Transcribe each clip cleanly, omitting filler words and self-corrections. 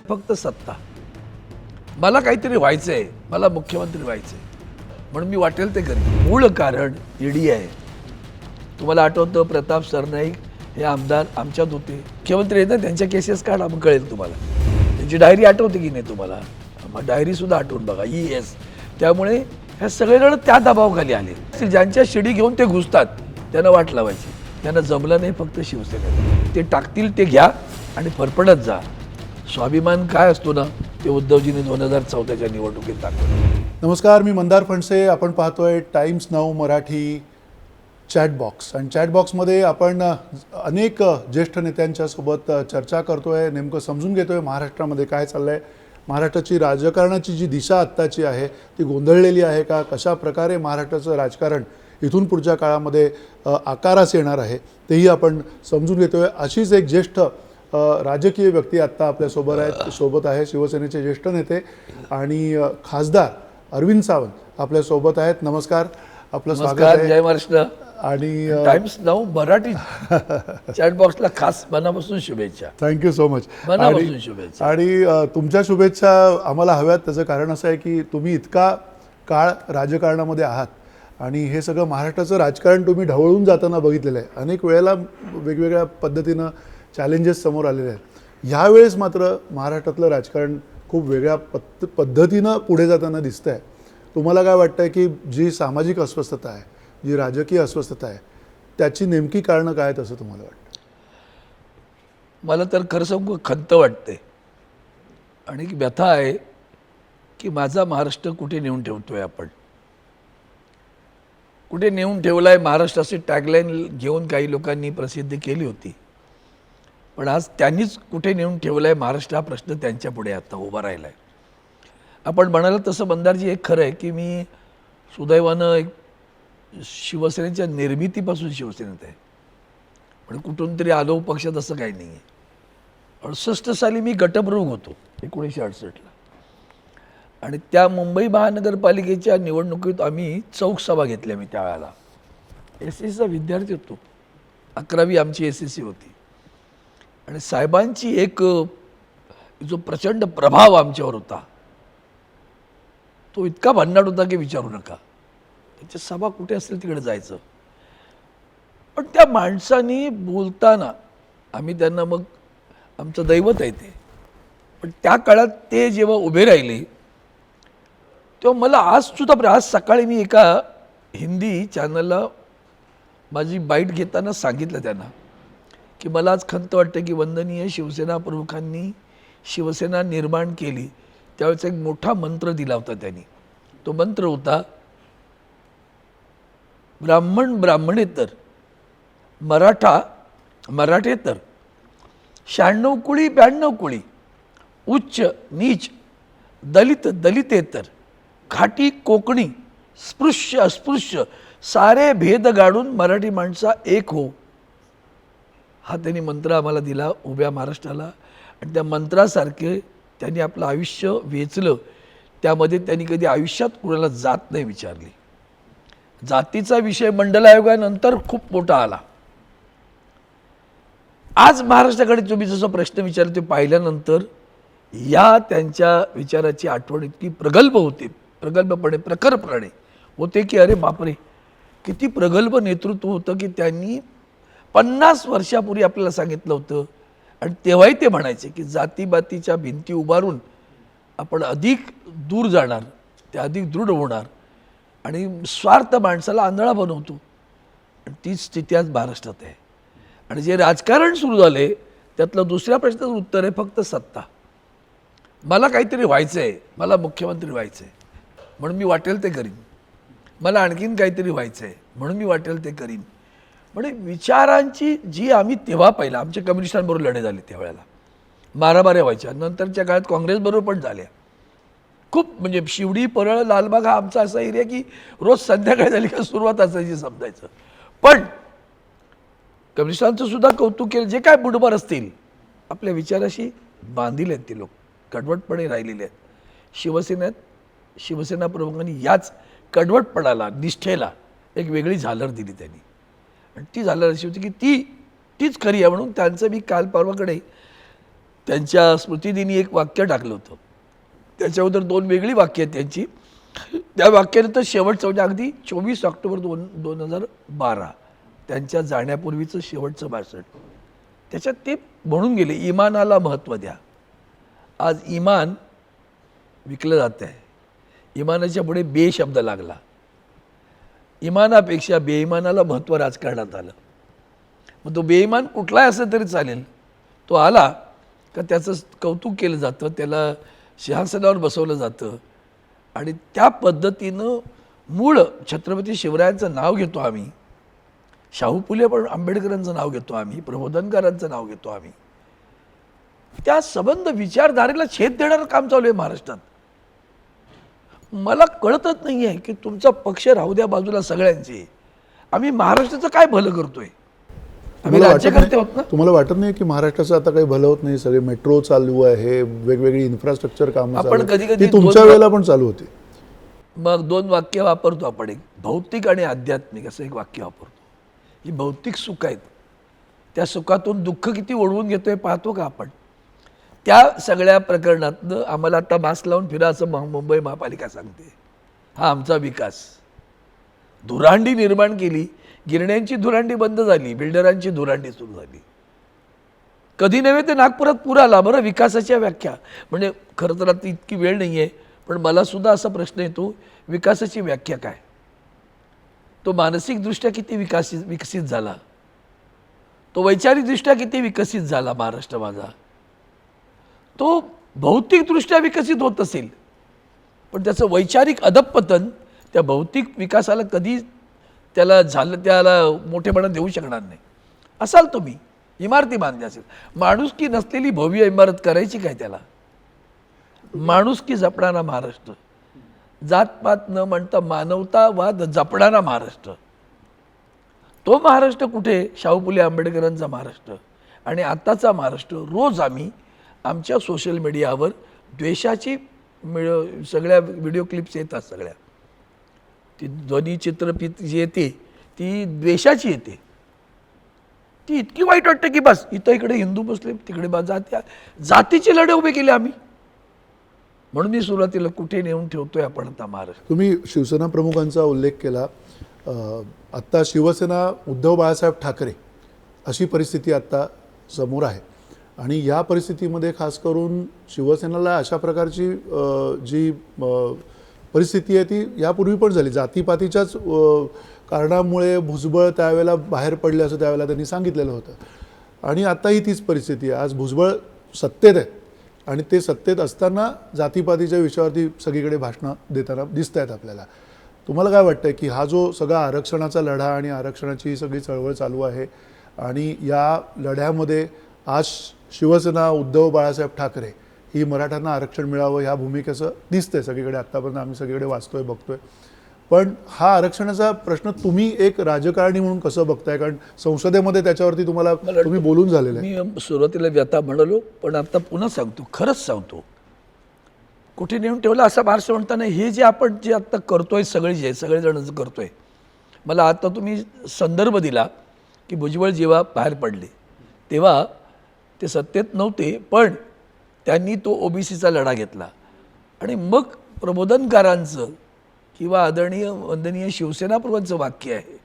फक्त सत्ता. मला काहीतरी व्हायचं आहे, मला मुख्यमंत्री व्हायचं आहे म्हणून मी वाटेल ते करेन. मूळ कारण ईडी आहे. तुम्हाला आठवतं प्रताप सरनाईक हे आमदार आमच्यात होते, मुख्यमंत्री आहेत ना, त्यांच्या केसेस काढा मग कळेल तुम्हाला. त्यांची डायरी आठवते की नाही तुम्हाला? मग डायरीसुद्धा आठवून बघा. ES. त्यामुळे ह्या सगळेजण त्या दबावाखाली आले. ज्यांच्या शिडी घेऊन ते घुसतात त्यांना वाट लावायची. त्यांना जमलं नाही फक्त शिवसेनेला. ते टाकतील ते घ्या आणि फरफडत जा. स्वाभिमान काय असतो ना, ते उद्धवजींनी 2014च्या निवडणुकीत टाकलं. नमस्कार, मी मंदार फणसे. आपण पाहतोय टाइम्स नाऊ मराठी चॅटबॉक्स. आणि चॅटबॉक्समध्ये आपण अनेक ज्येष्ठ नेत्यांच्या सोबत चर्चा करतोय, नेमकं समजून घेतोय महाराष्ट्रामध्ये काय चाललं आहे. महाराष्ट्राची राजकारणाची जी दिशा आत्ताची आहे ती गोंधळलेली आहे का? कशा प्रकारे महाराष्ट्राचं राजकारण इथून पुढच्या काळामध्ये आकारास येणार आहे तेही आपण समजून घेतोय. अशीच एक ज्येष्ठ राजकीय व्यक्ती आत्ता आपल्या सोबत आहे. शिवसेनेचे ज्येष्ठ नेते आणि खासदार अरविंद सावंत आपल्या सोबत आहेत. नमस्कार, आपलं स्वागत आहे. जय महाराष्ट्र. आणि टाइम्स नाऊ मराठी चॅटबॉक्सला खास मनापासून शुभेच्छा. Thank you so much. मनापासून शुभेच्छा. आणि तुमच्या शुभेच्छा आम्हाला हव्यात. त्याचं कारण असं आहे की तुम्ही इतका काळ राजकारणामध्ये आहात आणि हे सगळं महाराष्ट्राचं राजकारण तुम्ही ढवळून जाताना बघितलेलं आहे. अनेक वेळेला वेगवेगळ्या पद्धतीनं चॅलेंजेस समोर आलेले आहेत. ह्यावेळेस मात्र महाराष्ट्रातलं राजकारण खूप वेगळ्या पद्धतीनं पुढे जाताना दिसतं आहे. तुम्हाला काय वाटतं आहे की जी सामाजिक अस्वस्थता आहे, जी राजकीय अस्वस्थता आहे, त्याची नेमकी कारणं काय आहेत असं तुम्हाला वाटतं? मला तर खरं सांगू खंत वाटते आणि व्यथा आहे की माझा महाराष्ट्र कुठे नेऊन ठेवतोय आपण. कुठे नेऊन ठेवला आहे महाराष्ट्राची टॅगलाईन घेऊन काही लोकांनी प्रसिद्धी केली होती, पण आज त्यांनीच कुठे नेऊन ठेवला आहे महाराष्ट्र हा प्रश्न त्यांच्या पुढे आता उभा राहिला आहे. आपण म्हणाल तसं मंदारजी एक खरं आहे की मी सुदैवानं एक शिवसेनेच्या निर्मितीपासून शिवसेनेत आहे, पण कुठून तरी आलो पक्षात असं काही नाही आहे. 68 साली मी गटप्रमुख होतो 1968ला आणि त्या मुंबई महानगरपालिकेच्या निवडणुकीत आम्ही चौक सभा घेतल्या. मी त्यावेळेला SSCचा विद्यार्थी होतो. 11वी आमची SSC होती आणि साहेबांची एक जो प्रचंड प्रभाव आमच्यावर होता तो इतका भन्नाट होता की विचारू नका. त्याची सभा कुठे असेल तिकडे जायचं. पण त्या माणसांनी बोलताना आम्ही त्यांना मग आमचं दैवत आहे ते, पण त्या काळात ते जेव्हा उभे राहिले तेव्हा मला आज सकाळी मी एका हिंदी चॅनलला माझी बाईट घेताना सांगितलं त्यांना की मला आज खंत वाटते की वंदनीय शिवसेना प्रमुखांनी शिवसेना निर्माण केली त्यावेळेस एक मोठा मंत्र दिला होता त्यांनी. तो मंत्र होता ब्राह्मण ब्राह्मणेतर, मराठा मराठेतर, 96 कुळी 92 कुळी, उच्च नीच दलित दलितेतर, घाटी कोकणी स्पृश्य अस्पृश्य सारे भेद गाडून मराठी माणसा एक हो. हा त्यांनी मंत्र आम्हाला दिला उभ्या महाराष्ट्राला आणि त्या मंत्रासारखे त्यांनी आपलं आयुष्य वेचलं. त्यामध्ये त्यांनी कधी आयुष्यात कुणाला जात नाही विचारली. जातीचा विषय मंडल आयोगानंतर खूप मोठा आला. आज महाराष्ट्राकडे तुम्ही जसं प्रश्न विचारले ते पाहिल्यानंतर या त्यांच्या विचाराची आठवण इतकी प्रगल्भ होते, प्रगल्भपणे प्रखरपणे होते की अरे बापरे, किती प्रगल्भ नेतृत्व होतं की त्यांनी 50 वर्षापूर्वी आपल्याला सांगितलं होतं. आणि तेव्हाही ते म्हणायचे की जातीबातीच्या भिंती उभारून आपण अधिक दूर जाणार, ते अधिक दृढ होणार आणि स्वार्थ माणसाला आंधळा बनवतो. आणि तीच स्थिती आज महाराष्ट्रात आहे. आणि जे राजकारण सुरू झाले त्यातलं दुसऱ्या प्रश्नाचं उत्तर आहे फक्त सत्ता. मला काहीतरी व्हायचं आहे, मला मुख्यमंत्री व्हायचं आहे म्हणून मी वाटेल ते करीन. मला आणखीन काहीतरी व्हायचं आहे म्हणून मी वाटेल ते करीन. म्हणजे विचारांची जी आम्ही तेव्हा पाहिलं, आमच्या कम्युनिस्टांबरोबर लढे झाले त्यावेळेला, मारामाऱ्या व्हायच्या. नंतरच्या काळात काँग्रेसबरोबर पण झाल्या खूप. म्हणजे शिवडी परळ लालबाग हा आमचा असा एरिया की रोज संध्याकाळी झाली का सुरुवात असायची समजायचं. पण कम्युनिस्टांचं सुद्धा कौतुक केलं. जे काय बुडभर असतील आपल्या विचाराशी बांधील आहेत ते लोक, कडवटपणे राहिलेले आहेत. शिवसेना प्रमुखांनी याच कडवटपणाला निष्ठेला एक वेगळी झालर दिली त्यांनी. आणि ती झालर अशी होती की तीच खरी आहे म्हणून त्यांचं मी काल परवाकडे त्यांच्या स्मृतिदिनी एक वाक्य टाकलं होतं. त्याच्याबद्दल 2 वेगळी वाक्य आहेत त्यांची. त्या वाक्याने तर शेवटचं म्हणजे अगदी 24 ऑक्टोबर 2012 त्यांच्या जाण्यापूर्वीचं शेवटचं भाषण. त्याच्यात ते म्हणून गेले, इमानाला महत्त्व द्या. आज इमान विकलं जात आहे. इमानाच्या पुढे बे शब्द लागला. इमानापेक्षा बेईमानाला महत्त्व राजकारणात आलं. मग तो बेईमान कुठलाही असेल तरी चालेल, तो आला का त्याचं कौतुक केलं जातं, त्याला सिंहासनावर बसवलं जातं आणि त्या पद्धतीनं मूळ छत्रपती शिवरायांचं नाव घेतो आम्ही, शाहू फुले पण आंबेडकरांचं नाव घेतो आम्ही, प्रबोधनकारांचं नाव घेतो आम्ही. त्या संबंध विचारधारेला छेद देणारं काम चालू आहे महाराष्ट्रात. मला कळतच नाही आहे की तुमचा पक्ष राहू द्या बाजूला सगळ्यांचे, आम्ही महाराष्ट्राचं काय भलं करतोय? आम्ही राज्यकर्ते होत ना. तुम्हाला वाटत नाही की महाराष्ट्राचं आता काही भलं होत नाही? सगळे मेट्रो चालू आहे, वेगवेगळी इन्फ्रास्ट्रक्चर कामं आपण कधी-कधी तुमच्या वेळेला पण चालू होती. मग 2 वाक्य वापरतो आपण, एक भौतिक आणि आध्यात्मिक असं एक वाक्य वापरतो. ही भौतिक सुख आहेत, त्या सुखातून दुःख किती ओढवून घेतोय पाहतो का आपण? त्या सगळ्या प्रकरणातनं आम्हाला आता मास्क लावून फिरा असं मुंबई महापालिका सांगते. हा आमचा विकास. धुरांडी निर्माण केली, गिरण्यांची धुरांडी बंद झाली, बिल्डरांची धुरांडी सुरू झाली. कधी नव्हे ते नागपुरात पूर आला. बरं, विकासाच्या व्याख्या म्हणजे खरं तर आता इतकी वेळ नाही आहे, पण मला सुद्धा असा प्रश्न येतो, विकासाची व्याख्या काय? तो मानसिकदृष्ट्या किती विकसित झाला? तो वैचारिकदृष्ट्या किती विकसित झाला महाराष्ट्र माझा? तो भौतिकदृष्ट्या विकसित होत असेल, पण त्याचं वैचारिक अधपतन त्या भौतिक विकासाला कधी त्याला मोठेपणा देऊ शकणार नाही. असाल तुम्ही इमारती बांधल्या असेल, माणुसकी नसलेली भव्य इमारत करायची काय त्याला? माणुसकी जपणारा महाराष्ट्र, जातपात न म्हणता मानवतावाद जपणारा महाराष्ट्र, तो महाराष्ट्र कुठे? शाहू फुले आंबेडकरांचा महाराष्ट्र. आणि आत्ताचा महाराष्ट्र रोज आम्ही आमच्या सोशल मीडियावर द्वेषाची सगळ्या व्हिडिओ क्लिप्स येतात, सगळ्या ती ध्वनी चित्रफित जी येते ती द्वेषाची येते. ती इतकी वाईट वाटते की बस इथं इकडे हिंदू मुस्लिम, तिकडे जातीचे लढे उभे केले आम्ही. म्हणून मी सुरुवातीला कुठे नेऊन ठेवतोय आपण आता महाराष्ट्र. तुम्ही शिवसेना प्रमुखांचा उल्लेख केला. आत्ता शिवसेना उद्धव बाळासाहेब ठाकरे अशी परिस्थिती आत्ता समोर आहे आणि या परिस्थितीमध्ये खास करून शिवसेनेला अशा प्रकारची जी परिस्थिती आहे ती यापूर्वी पण झाली. जातीपातीच्याच कारणामुळे भुजबळ त्यावेळेला बाहेर पडले असं त्यावेळेला त्यांनी सांगितलेलं होतं आणि आत्ताही तीच परिस्थिती आहे. आज भुजबळ सत्तेत आहेत आणि ते सत्तेत असताना जातीपातीच्या विषयावरती सगळीकडे भाषणं देताना दिसत आहेत आपल्याला. तुम्हाला काय वाटतं की हा जो सगळा आरक्षणाचा लढा आणि आरक्षणाची सगळी चळवळ चालू आहे आणि या लढ्यामध्ये आज शिवसेना उद्धव बाळासाहेब ठाकरे ही मराठ्यांना आरक्षण मिळावं ह्या भूमिकेचं दिसतंय सगळीकडे, आत्तापर्यंत आम्ही सगळीकडे वाचतोय बघतोय, पण हा आरक्षणाचा प्रश्न तुम्ही एक राजकारणी म्हणून कसं बघताय? कारण संसदेमध्ये त्याच्यावरती तुम्ही बोलून झालेलं आहे. मी सुरुवातीला व्यथा म्हणालो, पण आता पुन्हा सांगतो, खरंच सांगतो, कुठे नेऊन ठेवलं असं फारसं म्हणताना हे जे आपण जे आत्ता करतोय सगळेजण करतोय. मला आता तुम्ही संदर्भ दिला की भुजबळ जेव्हा बाहेर पडले तेव्हा ते सत्तेत नव्हते, पण त्यांनी तो ओबीसीचा लढा घेतला आणि मग प्रबोधनकारांचं किंवा आदरणीय वंदनीय शिवसेनाप्रमुखांचं वाक्य आहे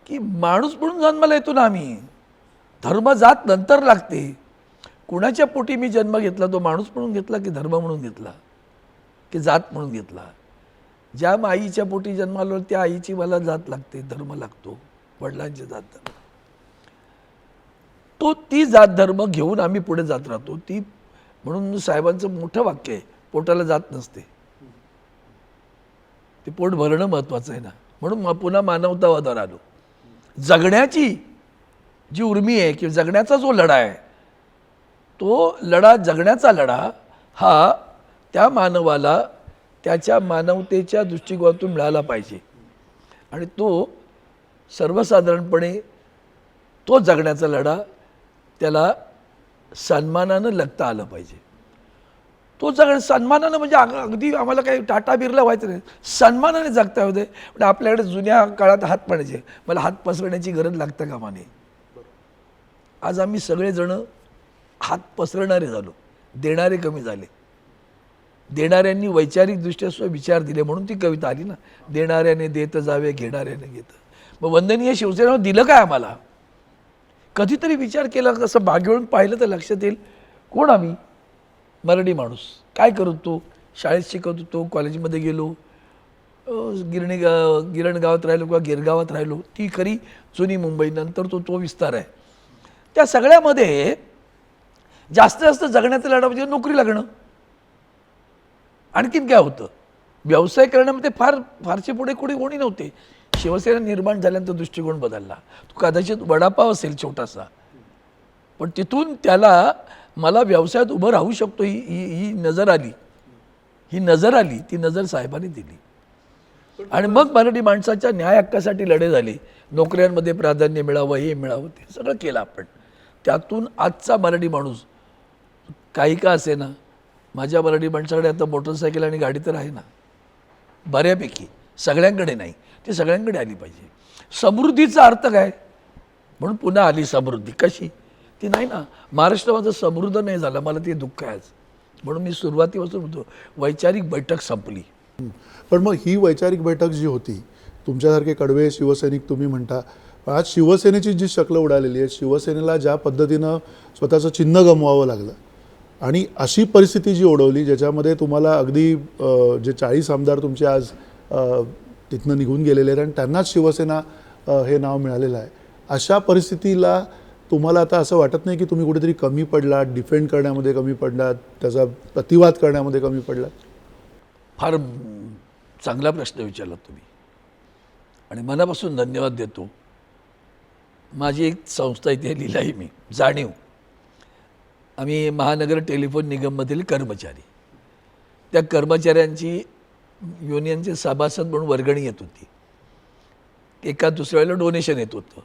की माणूस म्हणून जन्माला येतो ना आम्ही, धर्म जात नंतर लागते. कुणाच्या पोटी मी जन्म घेतला, तो माणूस म्हणून घेतला की धर्म म्हणून घेतला की जात म्हणून घेतला? ज्या आईच्या पोटी जन्म आलो त्या आईची मला जात लागते, धर्म लागतो, वडिलांची जात धर्म. तो ती जात धर्म घेऊन आम्ही पुढे जात राहतो. ती म्हणून साहेबांचं मोठं वाक्य आहे, पोटाला जात नसते, ते पोट भरणं महत्त्वाचं आहे ना. म्हणून पुन्हा मानवतावादावर आलो. जगण्याची जी उर्मी आहे किंवा जगण्याचा जो लढा आहे, तो लढा, जगण्याचा लढा हा त्या मानवाला त्याच्या मानवतेच्या दृष्टिकोनातून मिळाला पाहिजे आणि तो सर्वसाधारणपणे तो जगण्याचा लढा त्याला सन्मानानं लढता आलं पाहिजे. तो सन्मानानं म्हणजे अगदी आम्हाला काही टाटा बिरला व्हायचं नाही, सन्मानाने जगता होते. पण आपल्याकडे जुन्या काळात हात पाडायचे, मला हात पसरण्याची गरज लागतं कामा नये. आज आम्ही सगळेजण हात पसरणारे झालो, देणारे कमी झाले. देणाऱ्यांनी वैचारिकदृष्ट्या विचार दिले म्हणून ती कविता आली ना, देणाऱ्याने देत जावे घेणाऱ्याने घेत. मग वंदनीय शिवसेनेनं दिलं काय आम्हाला? कधीतरी विचार केला, कसं बागेवरून पाहिलं तर लक्षात येईल कोण आम्ही, मराठी माणूस. काय करत होतो? शाळेत शिकत होतो, कॉलेजमध्ये गेलो, गिरण गावात राहिलो किंवा गिरगावात राहिलो, ती खरी जुनी मुंबई. नंतर तो विस्तार आहे. त्या सगळ्यामध्ये जास्त जास्त जगण्याचा लढा म्हणजे नोकरी लागणं. आणखीन काय होतं? व्यवसाय करण्यामध्ये फारसे पुढे कोणी नव्हते. शिवसेना निर्माण झाल्यानंतर दृष्टिकोन बदलला. तो कदाचित वडापाव असेल छोटासा, पण तिथून त्याला मला व्यवसायात उभं राहू शकतो ही नजर आली. ती नजर साहेबांनी दिली. आणि मग मराठी माणसाच्या न्याय हक्कासाठी लढे झाले. नोकऱ्यांमध्ये प्राधान्य मिळावं, हे मिळावं, ते सगळं केलं आपण. त्यातून आजचा मराठी माणूस काही का असे ना, माझ्या मराठी माणसाकडे आता मोटरसायकल आणि गाडी तर आहे ना, बऱ्यापैकी. सगळ्यांकडे नाही, ती सगळ्यांकडे आली पाहिजे. समृद्धीचा अर्थ काय? म्हणून पुन्हा आली समृद्धी. कशी? ती नाही ना. महाराष्ट्र माझं समृद्ध नाही झालं, मला ते दुःख आहे आज. म्हणून मी सुरुवातीपासून होतो, वैचारिक बैठक संपली. पण मग ही वैचारिक बैठक जी होती, तुमच्यासारखे कडवे शिवसैनिक तुम्ही म्हणता, आज शिवसेनेची जी शक्ल उडालेली आहे, शिवसेनेला ज्या पद्धतीनं स्वतःचं चिन्ह गमवावं लागलं आणि अशी परिस्थिती जी ओढवली ज्याच्यामध्ये तुम्हाला अगदी जे 40 आमदार तुमचे आज तिथनं निघून गेलेले आहेत आणि त्यांनाच शिवसेना हे नाव मिळालेलं आहे, अशा परिस्थितीला तुम्हाला आता असं वाटत नाही की तुम्ही कुठेतरी कमी पडलात, डिफेंड करण्यामध्ये कमी पडलात, त्याचा प्रतिवाद करण्यामध्ये कमी पडलात? फार चांगला प्रश्न विचारला तुम्ही आणि मनापासून धन्यवाद देतो. माझी एक संस्था इथे लिहिली मी, जाणीव. आम्ही महानगर टेलिफोन निगममधील कर्मचारी, त्या कर्मचाऱ्यांची युनियनचे सभासद म्हणून वर्गणी येत होती. एका दुसऱ्या वेळेला डोनेशन येत होतं.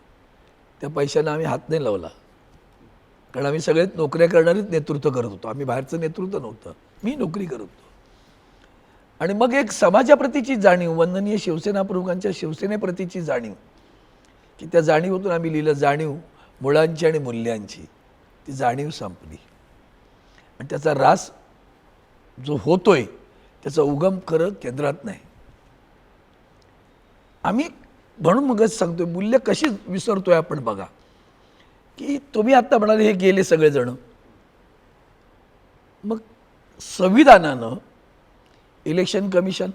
त्या पैशांना आम्ही हात नाही लावला, कारण आम्ही सगळेच नोकऱ्या करणारीच नेतृत्व करत होतो. आम्ही बाहेरचं नेतृत्व नव्हतं, मी नोकरी करत होतो. आणि मग एक समाजाप्रतीची जाणीव, वंदनीय शिवसेना प्रमुखांच्या शिवसेनेप्रतीची जाणीव, की त्या जाणीवतून आम्ही लिहिलं, जाणीव मुळांची आणि मूल्यांची. ती जाणीव संपली आणि त्याचा रास जो होतोय त्याचा उगम खरं केंद्रात नाही. आम्ही म्हणून मगच सांगतोय, मूल्य कशी विसरतोय आपण. बघा की तुम्ही आत्ता म्हणाले हे गेले सगळेजण, मग संविधानानं इलेक्शन कमिशन,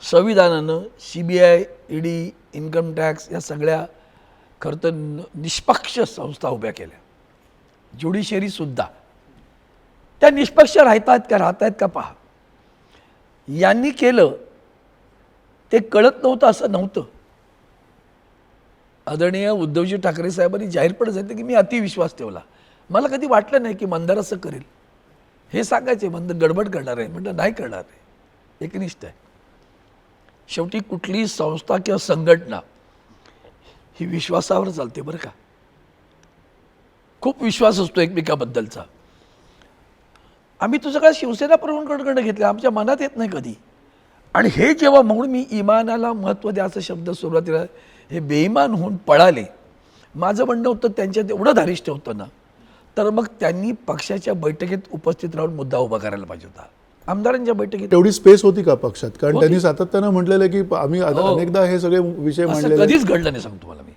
संविधानानं CBI, ED, इन्कम टॅक्स या सगळ्या खरं तर निष्पक्ष संस्था उभ्या केल्या. ज्युडिशरीसुद्धा त्या निष्पक्ष राहत आहेत का पहा. यांनी केलं ते कळत नव्हतं असं नव्हतं. आदरणीय उद्धवजी ठाकरे साहेबांनी जाहीरपणे सांगितलं की मी अतिविश्वास ठेवला. मला कधी वाटलं नाही की मंदार असं करेल. हे सांगायचे मंदार गडबड करणार आहे, म्हटलं नाही करणार आहे, एकनिष्ठ आहे. शेवटी कुठलीही संस्था किंवा संघटना ही विश्वासावर चालते बरं का. खूप विश्वास असतो एकमेकाबद्दलचा. आम्ही तो सगळा शिवसेना प्रमुखांकडनं घेतला, आमच्या मनात येत नाही कधी. आणि हे जेव्हा, म्हणून मी इमानाला महत्त्व द्यायचा शब्द सुरुवातीला, हे बेईमान होऊन पळाले. माझं म्हणणं होतं त्यांच्यात एवढं धारिष्ट होतं ना, तर मग त्यांनी पक्षाच्या बैठकीत उपस्थित राहून मुद्दा उभा करायला पाहिजे होता. आमदारांच्या बैठकीत तेवढी स्पेस होती का पक्षात? कारण त्यांनी सातत्यानं म्हटलेलं की आम्ही अनेकदा हे सगळे विषय मांडलेले. कधीच घडलं नाही सांगतो मला मी.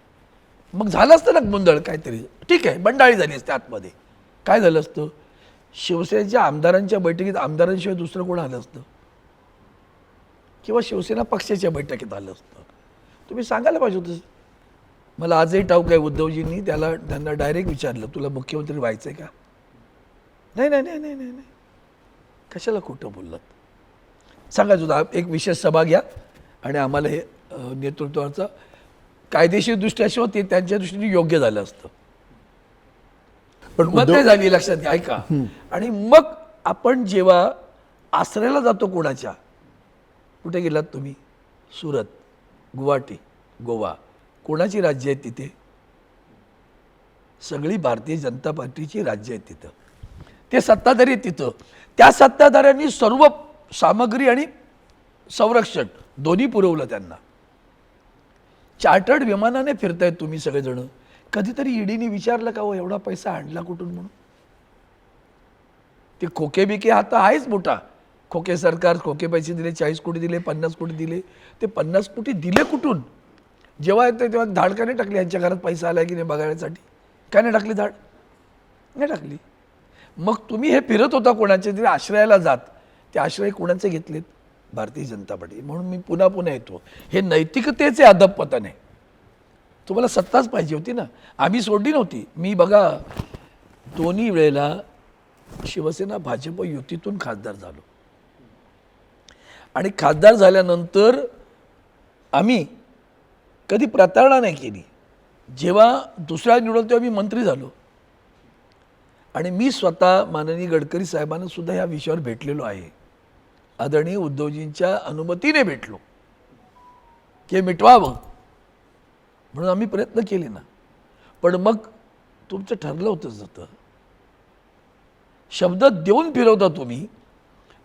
मग झालं असतं ना गोंधळ काहीतरी, ठीक आहे, बंडाळी झाली असते आतमध्ये. काय झालं असतं? शिवसेनेच्या आमदारांच्या बैठकीत आमदारांशिवाय दुसरं कोण आलं असतं? किंवा शिवसेना पक्षाच्या बैठकीत आलं असतं? तुम्ही सांगायला पाहिजे होतं. मला आजही ठाऊक आहे, उद्धवजींनी त्यांना डायरेक्ट विचारलं, तुला मुख्यमंत्री व्हायचं आहे का? नाही नाही नाही नाही नाही नाही, कशाला खोटं बोललात? सांगायचं होतं एक विशेष सभा घ्या आणि आम्हाला हे नेतृत्वाचं कायदेशीरदृष्ट्या शिवाय ते त्यांच्या दृष्टीने योग्य झालं असतं. पण मग ते झाली, लक्षात घ्या, ऐका. आणि मग आपण जेव्हा आसऱ्याला जातो कोणाच्या, कुठे गेलात तुम्ही? सुरत, गुवाहाटी, गोवा, कोणाची राज्य आहेत तिथे? सगळी भारतीय जनता पार्टीची राज्य आहेत तिथं. ते सत्ताधारी आहेत तिथं. त्या सत्ताधाऱ्यांनी सर्व सामग्री आणि संरक्षण दोन्ही पुरवलं त्यांना. चार्टर्ड विमानाने फिरतायत तुम्ही सगळेजण. कधीतरी ईडीने विचारलं का हो एवढा पैसा आणला कुठून म्हणून? ते खोके बिके हा तर आहेच मोठा. खोके सरकार खोके पैसे दिले, 40 कोटी दिले, 50 कोटी दिले. ते 50 कोटी दिले कुठून? जेव्हा येते तेव्हा धाड का नाही टाकली यांच्या घरात पैसा आलाय की नाही बघण्यासाठी? काय नाही टाकली धाड? नाही टाकली. मग तुम्ही हे फिरत होता कोणाच्या तरी आश्रयाला जात, ते आश्रय कोणाचे घेतलेत? भारतीय जनता पार्टी. म्हणून मी पुन्हा पुन्हा येतो, हे नैतिकतेचे अधःपतन आहे. तुम्हाला सत्ताच पाहिजे होती ना, आम्ही सोडली नव्हती. मी बघा दोन्ही वेळेला शिवसेना भाजप युतीतून खासदार झालो आणि खासदार झाल्यानंतर आम्ही कधी प्रतारणा नाही केली. जेव्हा दुसऱ्या निवडून तेव्हा मी मंत्री झालो आणि मी स्वतः माननीय गडकरी साहेबांना सुद्धा ह्या विषयावर भेटलेलो आहे. आदरणीय उद्धवजींच्या अनुमतीने भेटलो की मिटवावं म्हणून आम्ही प्रयत्न केले ना. पण मग तुमचं ठरलं होतं जातं, शब्द देऊन फिरवता तुम्ही.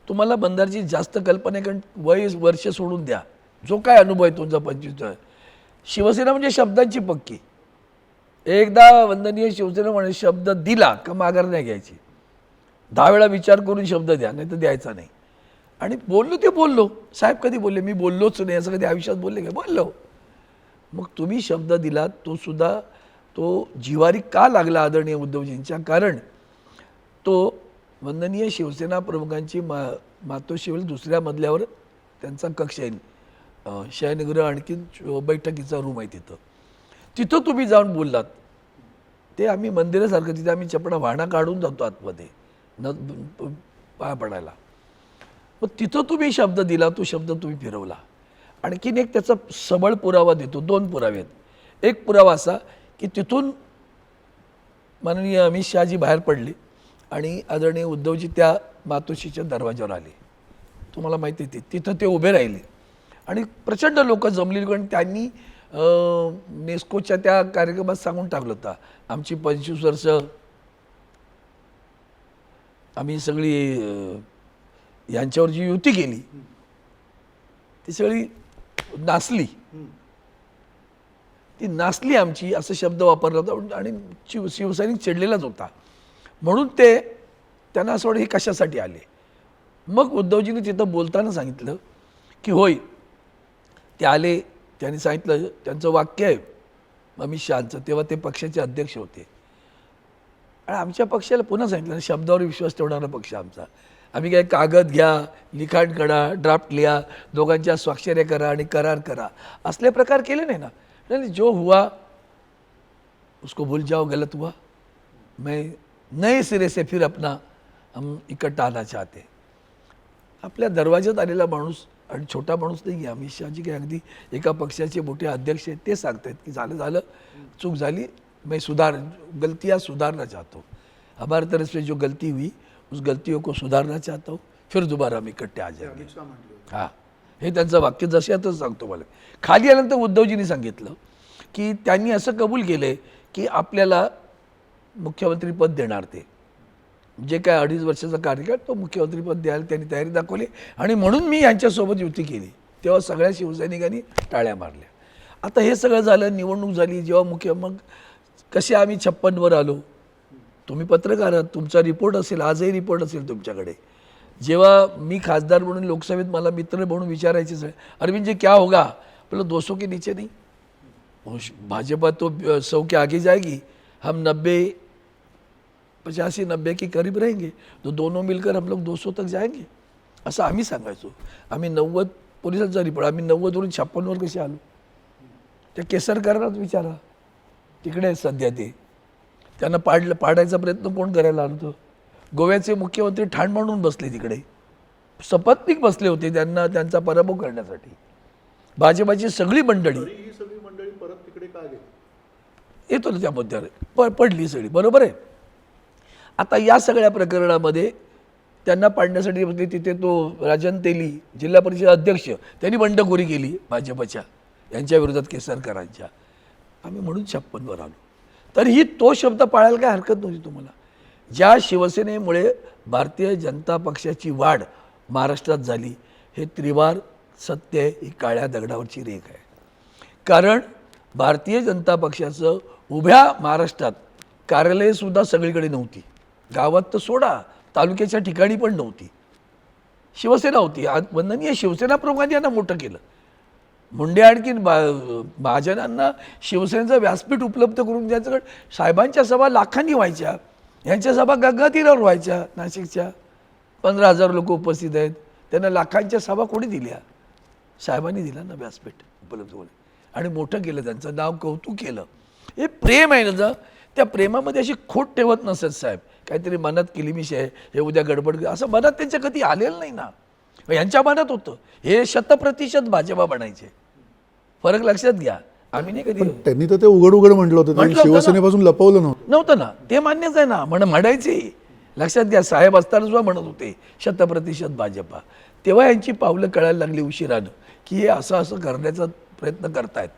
तुम्हाला बंधारची जास्त कल्पना आहे, कारण वर्ष सोडून द्या, जो काय अनुभव आहे तुमचा 25. शिवसेना म्हणजे शब्दांची पक्की. एकदा वंदनीय शिवसेना म्हणे शब्द दिला का माघार नाही घ्यायची. 10 वेळा विचार करून शब्द द्या, नाही तर द्यायचा नाही. आणि बोललो ते बोललो. साहेब कधी बोलले? मी बोललोच नाही असं कधी आयुष्यात बोलले का? बोललो. मग तुम्ही शब्द दिलात, तो सुद्धा तो जिव्हारी का लागला आदरणीय उद्धवजींच्या? कारण तो वंदनीय शिवसेना प्रमुखांची मातोश्रीवरील दुसऱ्या मजल्यावर त्यांचा कक्ष आहे, शयनगृह, आणखी बैठकीचा रूम आहे तिथं तुम्ही जाऊन बोललात. ते आम्ही मंदिरासारखं, तिथे आम्ही चपडा वाहना काढून जातो आतमध्ये न पाया पडायला. मग तिथं तुम्ही शब्द दिला, तो शब्द तुम्ही फिरवला. आणखीन एक त्याचा सबळ पुरावा देतो. 2 पुरावे आहेत. एक पुरावा असा की तिथून माननीय अमित शहाजी बाहेर पडले आणि आदरणीय उद्धवजी त्या मातोश्रीच्या दरवाजावर आले. तुम्हाला माहिती आहे तिथं ते उभे राहिले आणि प्रचंड लोक जमलेली. कारण त्यांनी नेस्कोच्या त्या कार्यक्रमात सांगून टाकलं होतं, आमची 25 वर्ष आम्ही सगळी यांच्यावर जी युती केली ती सगळी नासली, ती नासली आमची, असं शब्द वापरला होता. आणि शिवसैनिक चिडलेलाच होता. म्हणून ते त्यांना असं वाटतं हे कशासाठी आले. मग उद्धवजींनी तिथं बोलताना सांगितलं की होय ते आले. त्यांनी सांगितलं, त्यांचं वाक्य आहे अमित शहाचं, तेव्हा ते पक्षाचे अध्यक्ष होते. आणि आमच्या पक्षाला पुन्हा सांगितलं, शब्दावर विश्वास ठेवणारा पक्ष आमचा. आम्ही काय कागद घ्या, लिखाण करा, ड्राफ्ट लिहा, दोघांच्या स्वाक्षऱ्या करा आणि करार करा असले प्रकार केले नाही ना. नहीं, जो हुआ उसको भूल जाओ, गलत हुआ, मैं नए सिरे से फिर अपना हम इकट्ठा आना चाहते. आपल्या दरवाज्यात आलेला माणूस आणि छोटा माणूस नाही आहे. अमित शहाजी काही अगदी एका पक्षाचे मोठे अध्यक्ष आहेत. ते सांगतात की झालं चूक झाली, मैं गलतियाँ सुधारना चाहता हूँ, हमारे तरफ से जो गलती हुई उस गलतियों को सुधारना चाहता हूँ, फिर दोबारा हम इकट्ठे आ जाएंगे. हां, हे त्यांचं वाक्य जशातच सांगतो मला. खाली आल्यानंतर उद्धवजींनी सांगितलं की त्यांनी असं कबूल केलं की आपल्याला मुख्यमंत्रीपद देणार. ते जे काय 2.5 वर्षाचा कार्यकाळ तो मुख्यमंत्रीपद द्यायला त्यांनी तयारी दाखवली. आणि म्हणून मी यांच्यासोबत युती केली. तेव्हा सगळ्या शिवसैनिकांनी टाळ्या मारल्या. आता हे सगळं झालं, निवडणूक झाली. जेव्हा मग कसे आम्ही 56वर आलो. तुम्ही पत्रकार आहात, तुमचा रिपोर्ट असेल, आजही रिपोर्ट असेल तुमच्याकडे. जेव्हा मी खासदार म्हणून लोकसभेत मला मित्र म्हणून विचारायचेच आहे, अरविंद जी क्या होगा, बोलो 200 के नीचे नहीं, भाजपा तो 100 के आगे जाएगी, हम 85-90 के करीब रहेंगे, तो दोनों मिलकर हम लोग 200 तक जाएंगे असं आम्ही सांगायचो. आम्ही 90 पोलिसांचा रिपोर्ट, आम्ही 90वरून 56वर कसे आलो? त्या केसरकरांनाच विचारा, तिकडे आहेत सध्या ते. त्यांना पाडायचा प्रयत्न कोण करायला आलं होतं? गोव्याचे मुख्यमंत्री ठाण मांडून बसले तिकडे, सपत्नीक बसले होते त्यांना त्यांचा पराभव करण्यासाठी. भाजपाची सगळी मंडळी परत तिकडे का गेली? येतो ना त्या मुद्द्यावर, पडली सगळी, बरोबर आहे. आता या सगळ्या प्रकरणामध्ये त्यांना पाडण्यासाठी तिथे तो राजन तेली जिल्हा परिषद अध्यक्ष, त्यांनी बंडखोरी केली भाजपच्या, यांच्या विरोधात केसरकरांच्या. आम्ही म्हणून 56वर आलो. तरीही तो शब्द पाळायला काय हरकत नव्हती तुम्हाला. ज्या शिवसेनेमुळे भारतीय जनता पक्षाची वाढ महाराष्ट्रात झाली, हे त्रिवार सत्य आहे, ही काळ्या दगडावरची रेख आहे. कारण भारतीय जनता पक्षाचं उभ्या महाराष्ट्रात कार्यालयसुद्धा सगळीकडे नव्हती. गावात तर सोडा, तालुक्याच्या ठिकाणी पण नव्हती. शिवसेना होती. आज वंदनीय शिवसेना प्रमुखांनी यांना मोठं केलं. मुंडे आणखीन महाजनांना शिवसेनेचं व्यासपीठ उपलब्ध करून द्यायचं. साहेबांच्या सभा लाखांनी व्हायच्या, यांच्या सभा गगनातीरावर व्हायच्या. नाशिकच्या 15,000 लोक उपस्थित आहेत, त्यांना लाखांच्या सभा कोणी दिल्या? साहेबांनी दिला ना व्यासपीठ उपलब्ध करून, आणि मोठं केलं, त्यांचं नाव कौतुक केलं. हे प्रेम आहे ना, त्या प्रेमामध्ये अशी खोट ठेवत नसत साहेब. काहीतरी मनात किलिमिश आहे, हे उद्या गडबड, असं मनात त्यांच्या कधी आलेलं नाही ना. यांच्या मनात होतं हे 100% भाजपा बनायचे. फरक लक्षात घ्या. आम्ही नाही कधी त्यांनी तर ते उघड उघड म्हटलं होतं, त्यांनी म्हटलं होतं ना. शिवसेनेपासून लपवलं नव्हतं ना, ते मान्यच आहे ना. म्हणायचे, लक्षात घ्या, साहेब असताना सुद्धा म्हणत होते 100% भाजपा. तेव्हा यांची पावलं कळायला लागली उशिरानं की हे असं असं करण्याचा प्रयत्न करतायत.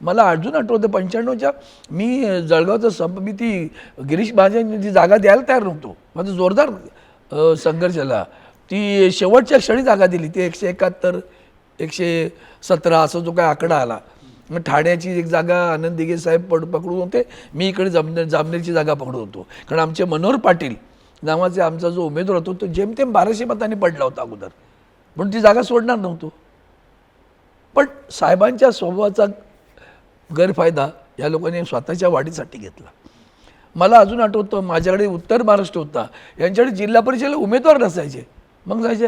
मला अजून आठवतं 95च्या मी जळगावचं समिती गिरीश महाजन जी जागा द्यायला तयार नव्हतो. माझं जोरदार संघर्ष झाला. ती शेवटच्या क्षणी जागा दिली. ती 171 117 असा जो काय आकडा आला. मग ठाण्याची एक जागा आनंद दिघे साहेब पकडून होते, मी इकडे जामनेरची जागा पकडून होतो. कारण आमचे मनोहर पाटील नावाचे आमचा जो उमेदवार होतो तो जेमतेम 1200 मतांनी पडला होता अगोदर, म्हणून ती जागा सोडणार नव्हतो. पण साहेबांच्या स्वभावाचा गैरफायदा या लोकांनी स्वतःच्या वाढीसाठी घेतला. मला अजून आठवतं, माझ्याकडे उत्तर महाराष्ट्र होता, यांच्याकडे जिल्हा परिषदेला उमेदवार नसायचे. मग जायचे,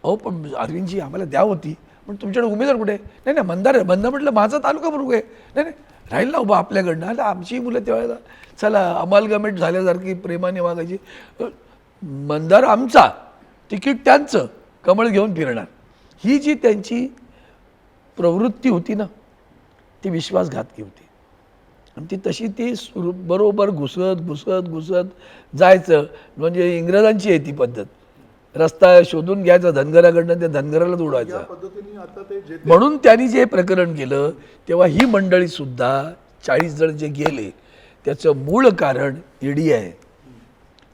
अहो पण अरविंदजी आम्हाला द्या होती, पण तुमच्याकडे उमेदवार कुठे? नाही नाही मंदार आहे. मंदार म्हटलं माझा तालुका बरोबर आहे. नाही नाही राहील ना उभा आपल्याकडनं. आता आमची मुलं त्यावेळेला चला अमालगमेट झाल्यासारखी प्रेमाने वागायची. मंदार आमचा, तिकीट त्यांचं, कमळ घेऊन फिरणार. ही जी त्यांची प्रवृत्ती होती ना, ती विश्वासघातकी होती. आणि ती तशी ती बरोबर घुसत जायचं. म्हणजे इंग्रजांची आहे ती पद्धत. रस्ता शोधून घ्यायचा धनगराकडनं, त्या धनगरालाच उडवायचा. म्हणून त्यांनी जे प्रकरण केलं तेव्हा ही मंडळी सुद्धा 40 जण जे गेले त्याचं मूळ कारण ईडी आहे.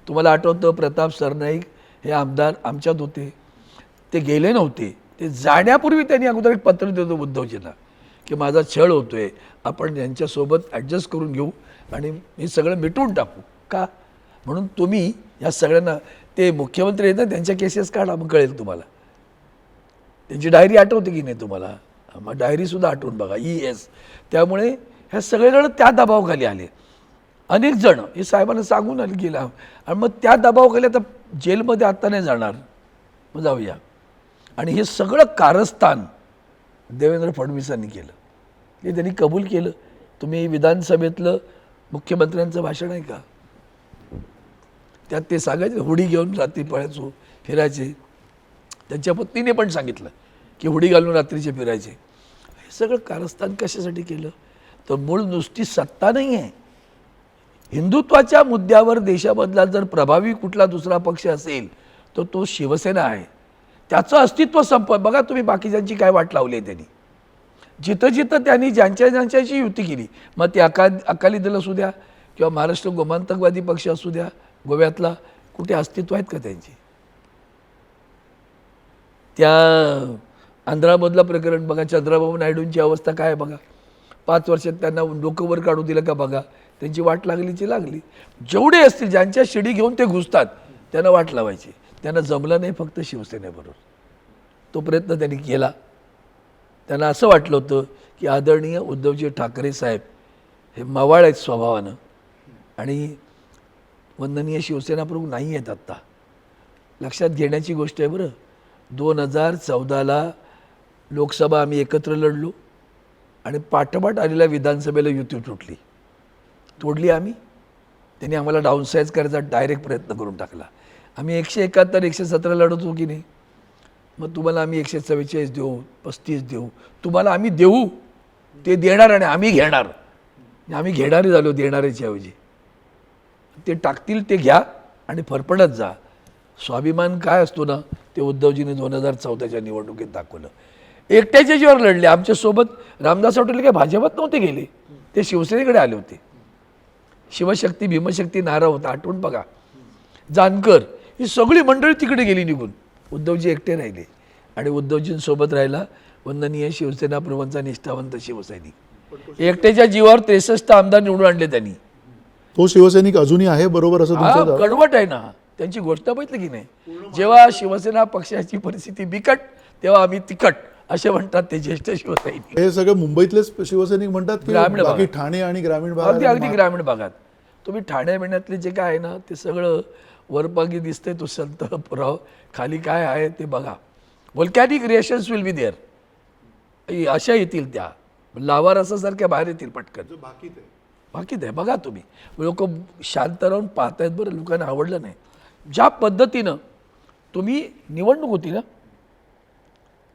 तुम्हाला आठवतं प्रताप सरनाईक हे आमदार आमच्यात होते, ते गेले नव्हते. ते जाण्यापूर्वी त्यांनी अगोदर एक पत्र देतो उद्धवजींना की माझा छळ होतोय, आपण यांच्यासोबत ॲडजस्ट करून घेऊ आणि हे सगळं मिटवून टाकू. का? म्हणून तुम्ही या सगळ्यांना, ते मुख्यमंत्री आहेत ना, त्यांच्या केसेस काढा, मग कळेल तुम्हाला. त्यांची डायरी आठवते की नाही तुम्हाला? मग डायरीसुद्धा आठवून बघा, ES. त्यामुळे ह्या सगळेजण त्या दबावाखाली आले. अनेक जण हे साहेबांना सांगून आले गेला, आणि मग त्या दबावाखाली आता जेलमध्ये आत्ता नाही जाणार, मग जाऊया. आणि हे सगळं कारस्थान देवेंद्र फडणवीसांनी केलं. हे त्यांनी कबूल केलं. तुम्ही विधानसभेतलं मुख्यमंत्र्यांचं भाषण आहे का? त्यात ते सांगायचे हुडी घेऊन रात्री पळायचो, फिरायचे. त्यांच्या पत्नीने पण सांगितलं की हुडी घालून रात्रीचे फिरायचे. हे सगळं कारस्थान कशासाठी केलं? तर मूळ नुसती सत्ता नाही आहे. हिंदुत्वाच्या मुद्द्यावर देशामधला जर प्रभावी कुठला दुसरा पक्ष असेल तर तो शिवसेना आहे. त्याचं अस्तित्व बघा तुम्ही बाकीच्यांची काय वाट लावली आहे त्यांनी. जिथं जिथं त्यांनी ज्यांच्याशी युती केली, मग ते अकाली दल असू द्या किंवा महाराष्ट्र गोमांतकवादी पक्ष असू द्या, गोव्यातला, कुठे अस्तित्व आहेत का त्यांची? त्या आंध्रामधलं प्रकरण बघा, चंद्रबाबू नायडूंची अवस्था काय आहे बघा. 5 वर्षात त्यांना डोकं वर काढू दिलं का बघा. त्यांची वाट लागलीची लागली. जेवढे असतील ज्यांच्या शिडी घेऊन ते घुसतात त्यांना वाट लावायची. त्यांना जमलं नाही फक्त शिवसेनेबरोबर. तो प्रयत्न त्यांनी केला. त्यांना असं वाटलं होतं की आदरणीय उद्धवजी ठाकरे साहेब हे मवाळ आहेत स्वभावानं, आणि वंदनीय शिवसेना प्रमुख नाही आहेत आत्ता. लक्षात घेण्याची गोष्ट आहे बरं. 2014ला लोकसभा आम्ही एकत्र लढलो, आणि पाठोपाठ आलेल्या विधानसभेला युती तुटली, तोडली आम्ही. त्यांनी आम्हाला डाऊनसाईज करायचा डायरेक्ट प्रयत्न करून टाकला. आम्ही 171 117 लढत हो की नाही. मग तुम्हाला आम्ही 144 देऊ, 35 देऊ, तुम्हाला आम्ही देऊ, ते देणार आणि आम्ही घेणार. आम्ही घेणारे झालो देणाऱ्याच्या ऐवजी. ते टाकतील ते घ्या आणि फरफडत जा. स्वाभिमान काय असतो ना, ते उद्धवजीने 2014च्या निवडणुकीत दाखवलं. एकट्याच्या जीवावर लढले. आमच्यासोबत रामदास आठवले काय भाजपात नव्हते गेले, ते शिवसेनेकडे आले होते. शिवशक्ती भीमशक्ती नारा होता, आठवण बघा. जानकर ही सगळी मंडळी तिकडे गेली निघून. उद्धवजी एकटे राहिले, आणि उद्धवजींसोबत राहिला वंदनीय शिवसेना प्रमुखांचा निष्ठावंत शिवसैनिक. एकट्याच्या जीवावर 63 आमदार निवडून आणले त्यांनी. तो शिवसैनिक अजूनही आहे बरोबर असं तुमचं? कडवट आहे ना, त्यांची घोषणा बघितली की नाही, जेव्हा शिवसेना पक्षाची परिस्थिती बिकट तेव्हा आम्ही तिखट असे म्हणतात ते ज्येष्ठ शिवसैनिक. हे सगळे मुंबईतलेच शिवसेनिक म्हणतात की ग्रामीण बाकी भागात. ठाणे आणि ग्रामीण अगदी भागात अगदी ग्रामीण भागात तुम्ही ठाणे बिण्यातले जे काय आहे ना ते सगळं वरपागी दिसते तो संत पुराव, खाली काय आहे ते बघा. Volcanic reactions will be there, अशा येतील त्या लावा रसासारख्या बाहेर येतील पटकन. बाकी ते बघा तुम्ही, लोक शांत राहून पाहतायत. बरं, लोकांना आवडलं नाही ज्या पद्धतीनं तुम्ही निवडणूक होती ना,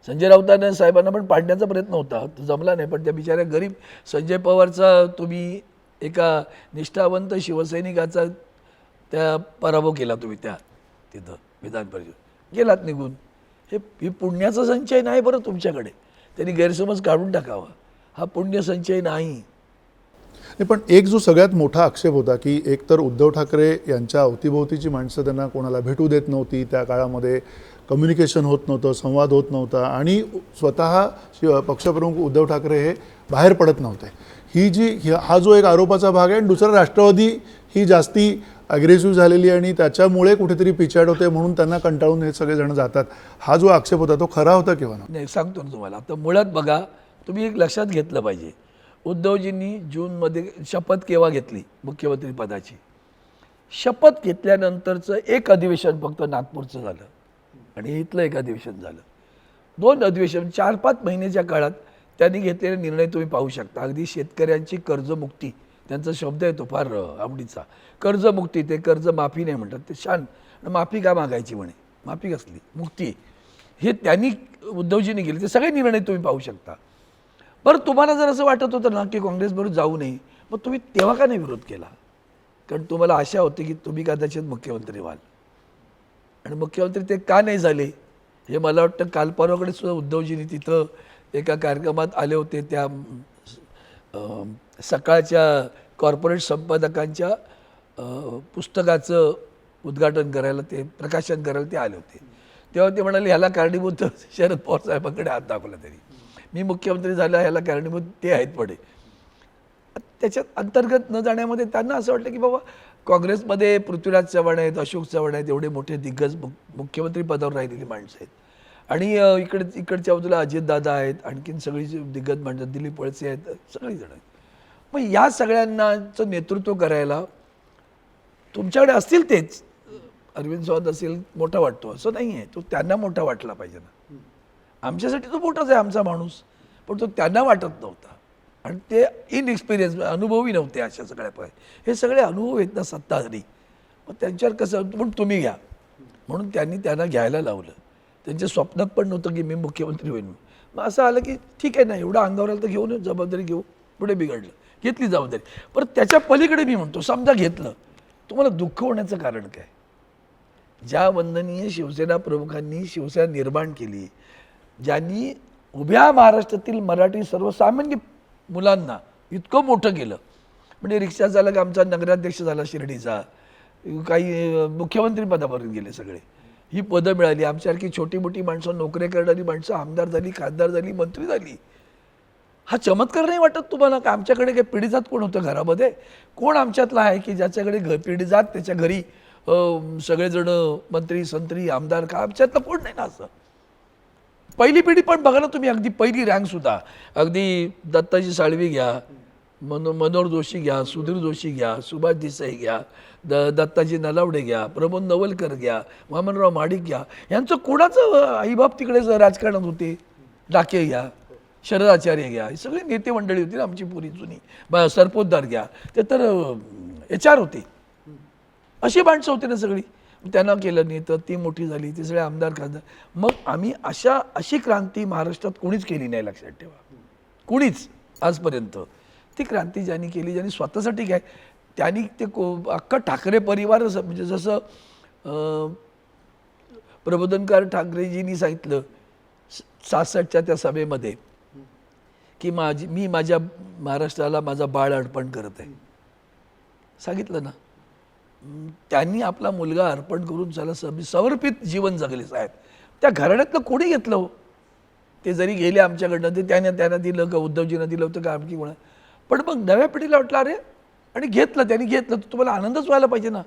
संजय राऊतांना साहेबांना पण पाडण्याचा प्रयत्न होता, तो जमला नाही. पण त्या बिचाऱ्या गरीब संजय पवारचा तुम्ही एका निष्ठावंत शिवसैनिकाचा त्या पराभव केला तुम्ही त्या तिथं विधान परिषद, गेलात निघून. ही पुण्याचा संचय नाही बरं तुमच्याकडे, त्यांनी गैरसमज काढून टाकावा. हा पुण्य संचय नाही. नाही, पण एक जो सगळ्यात मोठा आक्षेप होता की एकतर उद्धव ठाकरे यांच्या अवतीभोवतीची माणसं त्यांना कोणाला भेटू देत नव्हती, त्या काळामध्ये कम्युनिकेशन होत नव्हतं, संवाद होत नव्हता आणि स्वतः पक्षप्रमुख उद्धव ठाकरे हे बाहेर पडत नव्हते. हा जो एक आरोपाचा भाग आहे. आणि दुसरा, राष्ट्रवादी ही जास्ती अग्रेसिव्ह झालेली आणि त्याच्यामुळे कुठेतरी पिछाड होते म्हणून त्यांना कंटाळून हे सगळेजण जातात. हा जो आक्षेप होता तो खरा होता किंवा नाही सांगतो ना तुम्हाला. आता मुळात बघा, तुम्ही एक लक्षात घेतलं पाहिजे, उद्धवजींनी जूनमध्ये शपथ केव्हा घेतली मुख्यमंत्री पदाची? शपथ घेतल्यानंतरचं एक अधिवेशन फक्त नागपूरचं झालं आणि इथलं एक अधिवेशन झालं. 2 अधिवेशन 4-5 महिन्याच्या काळात त्यांनी घेतलेले निर्णय तुम्ही पाहू शकता. अगदी शेतकऱ्यांची कर्जमुक्ती, त्यांचा शब्द येतो फार आवडीचा, कर्जमुक्ती. ते कर्ज माफी नाही म्हणतात, ते छान. माफी का मागायची म्हणे, माफी कसली, मुक्ती. हे त्यांनी उद्धवजींनी केले. ते सगळे निर्णय तुम्ही पाहू शकता. बरं, तुम्हाला जर असं वाटत होतं ना की काँग्रेसबरोबर जाऊ नये, मग तुम्ही तेव्हा का नाही विरोध केला? कारण तुम्हाला आशा होती की तुम्ही कदाचित मुख्यमंत्री व्हाल. आणि मुख्यमंत्री ते का नाही झाले हे मला वाटतं काल परवाकडे सुद्धा उद्धवजींनी तिथं एका कार्यक्रमात आले होते. त्या सकाळच्या कॉर्पोरेट संपादकांच्या पुस्तकाचं उद्घाटन करायला, ते प्रकाशन करायला ते आले होते. तेव्हा ते म्हणाले ह्याला कारणीभूत शरद पवार साहेबांकडे हात दाखवला. तरी मी मुख्यमंत्री झाला ह्याला कारणीभूत ते आहेत पुढे. त्याच्यात अंतर्गत न जाण्यामध्ये त्यांना असं वाटलं की बाबा काँग्रेसमध्ये पृथ्वीराज चव्हाण आहेत, अशोक चव्हाण आहेत, एवढे मोठे दिग्गज मुख्यमंत्री पदावर राहिलेली माणसं आहेत. आणि इकडच्या बाजूला अजितदादा आहेत, आणखीन सगळी दिग्गज माणसं, दिलीप वळसे आहेत, सगळीजण आहेत. मग या सगळ्यांनाचं नेतृत्व करायला तुमच्याकडे असतील तेच, अरविंद सावंत असेल, मोठा वाटतो असं नाही आहे, तो त्यांना मोठा वाटला पाहिजे ना. आमच्यासाठी तो मोठाच आहे आमचा माणूस, पण तो त्यांना वाटत नव्हता. आणि ते इनएक्सपिरियन्स, अनुभवी नव्हते अशा सगळ्या हे सगळे अनुभव आहेत ना सत्ताधारी. मग त्यांच्यावर कसं म्हणून तुम्ही घ्या म्हणून त्यांना घ्यायला लावलं. त्यांच्या स्वप्नात पण नव्हतं की मी मुख्यमंत्री होईन. मग असं आलं की ठीक आहे ना, एवढं अंगावर आलं तर घेऊन जबाबदारी घेऊ. पुढे बिघडलं, घेतली जबाबदारी. पण त्याच्या पलीकडे मी म्हणतो, समजा घेतलं, तुम्हाला दुःख होण्याचं कारण काय? ज्या वंदनीय शिवसेना प्रमुखांनी शिवसेना निर्माण केली, ज्यांनी उभ्या महाराष्ट्रातील मराठी सर्वसामान्य मुलांना इतकं मोठं केलं, म्हणजे रिक्षा चालक आमचा नगराध्यक्ष झाला शिर्डीचा, काही मुख्यमंत्री पदापर्यंत गेले सगळे, ही पदं मिळाली. आमच्यासारखी छोटी मोठी माणसं, नोकऱ्या करणारी माणसं आमदार झाली, खासदार झाली, मंत्री झाली. हा चमत्कार नाही वाटत तुम्हाला का? आमच्याकडे काही पिढीजात कोण होतं घरामध्ये? कोण आमच्यातला आहे की ज्याच्याकडे पिढीजात, त्याच्या घरी सगळेजण मंत्री संत्री आमदार? का आमच्यातलं कोण नाही ना असं? पहिली पिढी पण बघा ना तुम्ही, अगदी पहिली रँकसुद्धा, अगदी दत्ताजी साळवी घ्या, मनोहर जोशी घ्या, सुधीर जोशी घ्या, सुभाष देसाई घ्या, दत्ताजी नलावडे घ्या, प्रमोद नवलकर घ्या, वामनराव महाडिक घ्या, यांचं कोणाचं आईबाप तिकडे राजकारणात होते? डाके घ्या, शरद आचार्य घ्या, ही सगळी नेते मंडळी होती ना आमची पुरी जुनी. सरपोतदार घ्या, ते तर HR होते. अशी माणसं होती ना सगळी. त्यांना केलं नाही तर ती मोठी झाली, ते सगळे आमदार खासदार. मग आम्ही अशी क्रांती महाराष्ट्रात कोणीच केली नाही, लक्षात ठेवा, कोणीच आजपर्यंत. ती क्रांती ज्यांनी केली, ज्यांनी स्वतःसाठी काय, त्यांनी ते अख्खा ठाकरे परिवार, म्हणजे जसं प्रबोधनकार ठाकरेजींनी सांगितलं 66च्या त्या सभेमध्ये की मी माझ्या महाराष्ट्राला माझा बाळ अर्पण करत आहे, सांगितलं ना. त्यांनी आपला मुलगा अर्पण करून त्याला समर्पित जीवन जगले साहेब. त्या घराण्यातलं कोणी घेतलं हो? ते जरी गेले आमच्याकडनं, ते त्यांना दिलं का, उद्धवजींना दिलं होतं का, आणखी कोणा. पण मग नव्या पिढीला वाटलं अरे, आणि घेतलं, त्यांनी घेतलं, तर तुम्हाला आनंदच व्हायला पाहिजे ना.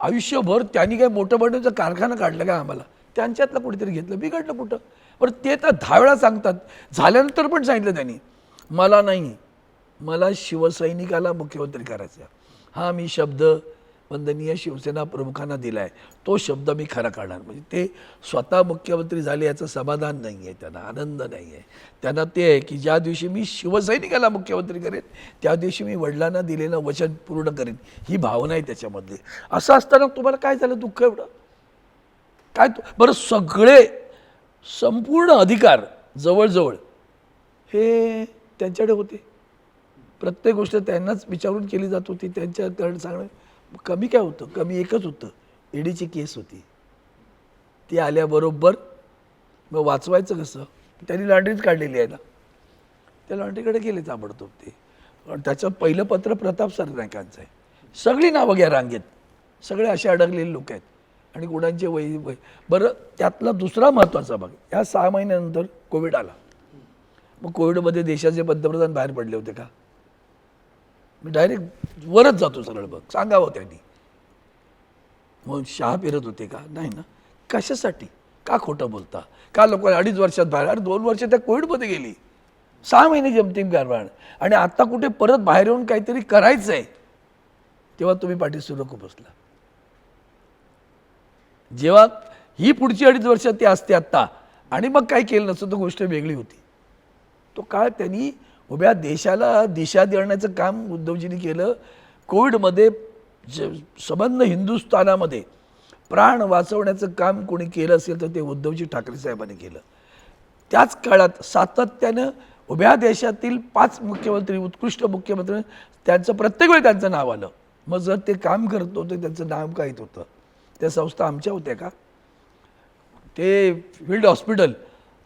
आयुष्यभर त्यांनी काय मोठं बनवण्याचा कारखाना काढला का आम्हाला, त्यांच्यातलं कुठेतरी घेतलं, बिघडलं कुठं. बरं ते तर 10 वेळा सांगतात, झाल्यानंतर पण सांगितलं त्यांनी, मला नाही, मला शिवसैनिकाला मुख्यमंत्री करायचं आहे. हा मी शब्द वंदनीय शिवसेना प्रमुखांना दिला आहे, तो शब्द मी खरा काढणार. म्हणजे ते स्वतः मुख्यमंत्री झाले याचं समाधान नाही आहे, त्यांना आनंद नाही आहे. त्यांना ते आहे की ज्या दिवशी मी शिवसैनिकाला मुख्यमंत्री करेन त्या दिवशी मी वडिलांना दिलेलं वचन पूर्ण करेन, ही भावना आहे त्याच्यामध्ये. असं असताना तुम्हाला काय झालं दुःख एवढं काय? बरं सगळे संपूर्ण अधिकार जवळजवळ हे त्यांच्याकडे होते, प्रत्येक गोष्ट त्यांनाच विचारून केली जात होती. त्यांच्याकडे सांगणं कमी काय होतं, कमी एकच होतं, ईडीची केस होती. ती आल्याबरोबर मग वाचवायचं कसं, त्यांनी लॉन्ड्रीच काढलेली आहे ना, त्या लॉन्ड्रीकडे गेले ताबडतोब ते. त्याचं पहिलं पत्र प्रताप सरनाईकांचं आहे. सगळी नावं घ्या रांगेत, सगळे असे अडकलेले लोक आहेत आणि गुणांचे वय. बरं त्यातला दुसरा महत्त्वाचा भाग, या 6 महिन्यानंतर कोविड आला. मग कोविडमध्ये देशाचे पंतप्रधान बाहेर पडले होते का? मी डायरेक्ट वरच जातो सरळ, बघ सांगावं त्यांनी. मग शहा फिरत होते का? नाही ना. कशासाठी? का खोटं बोलता? का लोक 2.5 वर्षात बाहेर, अरे 2 वर्ष त्या कोविडमध्ये गेली, 6 महिने जमतीम गारवाण, आणि आता कुठे परत बाहेर येऊन काहीतरी करायचं आहे तेव्हा तुम्ही पाठीशी नको बसला. जेव्हा ही पुढची 2.5 वर्ष ती असते आत्ता आणि मग काय केलं नसतं तर गोष्ट वेगळी होती. तो काळ त्यांनी उभ्या देशाला दिशा देण्याचं काम उद्धवजींनी केलं. कोविडमध्ये संबंध हिंदुस्थानामध्ये प्राण वाचवण्याचं काम कोणी केलं असेल तर ते उद्धवजी ठाकरे साहेबांनी केलं. त्याच काळात सातत्यानं उभ्या देशातील 5 मुख्यमंत्री, उत्कृष्ट मुख्यमंत्री, त्यांचं प्रत्येक वेळी त्यांचं नाव आलं. मग जर ते काम करत होते त्यांचं नाव काय होतं? त्या संस्था आमच्या होत्या का? ते फील्ड हॉस्पिटल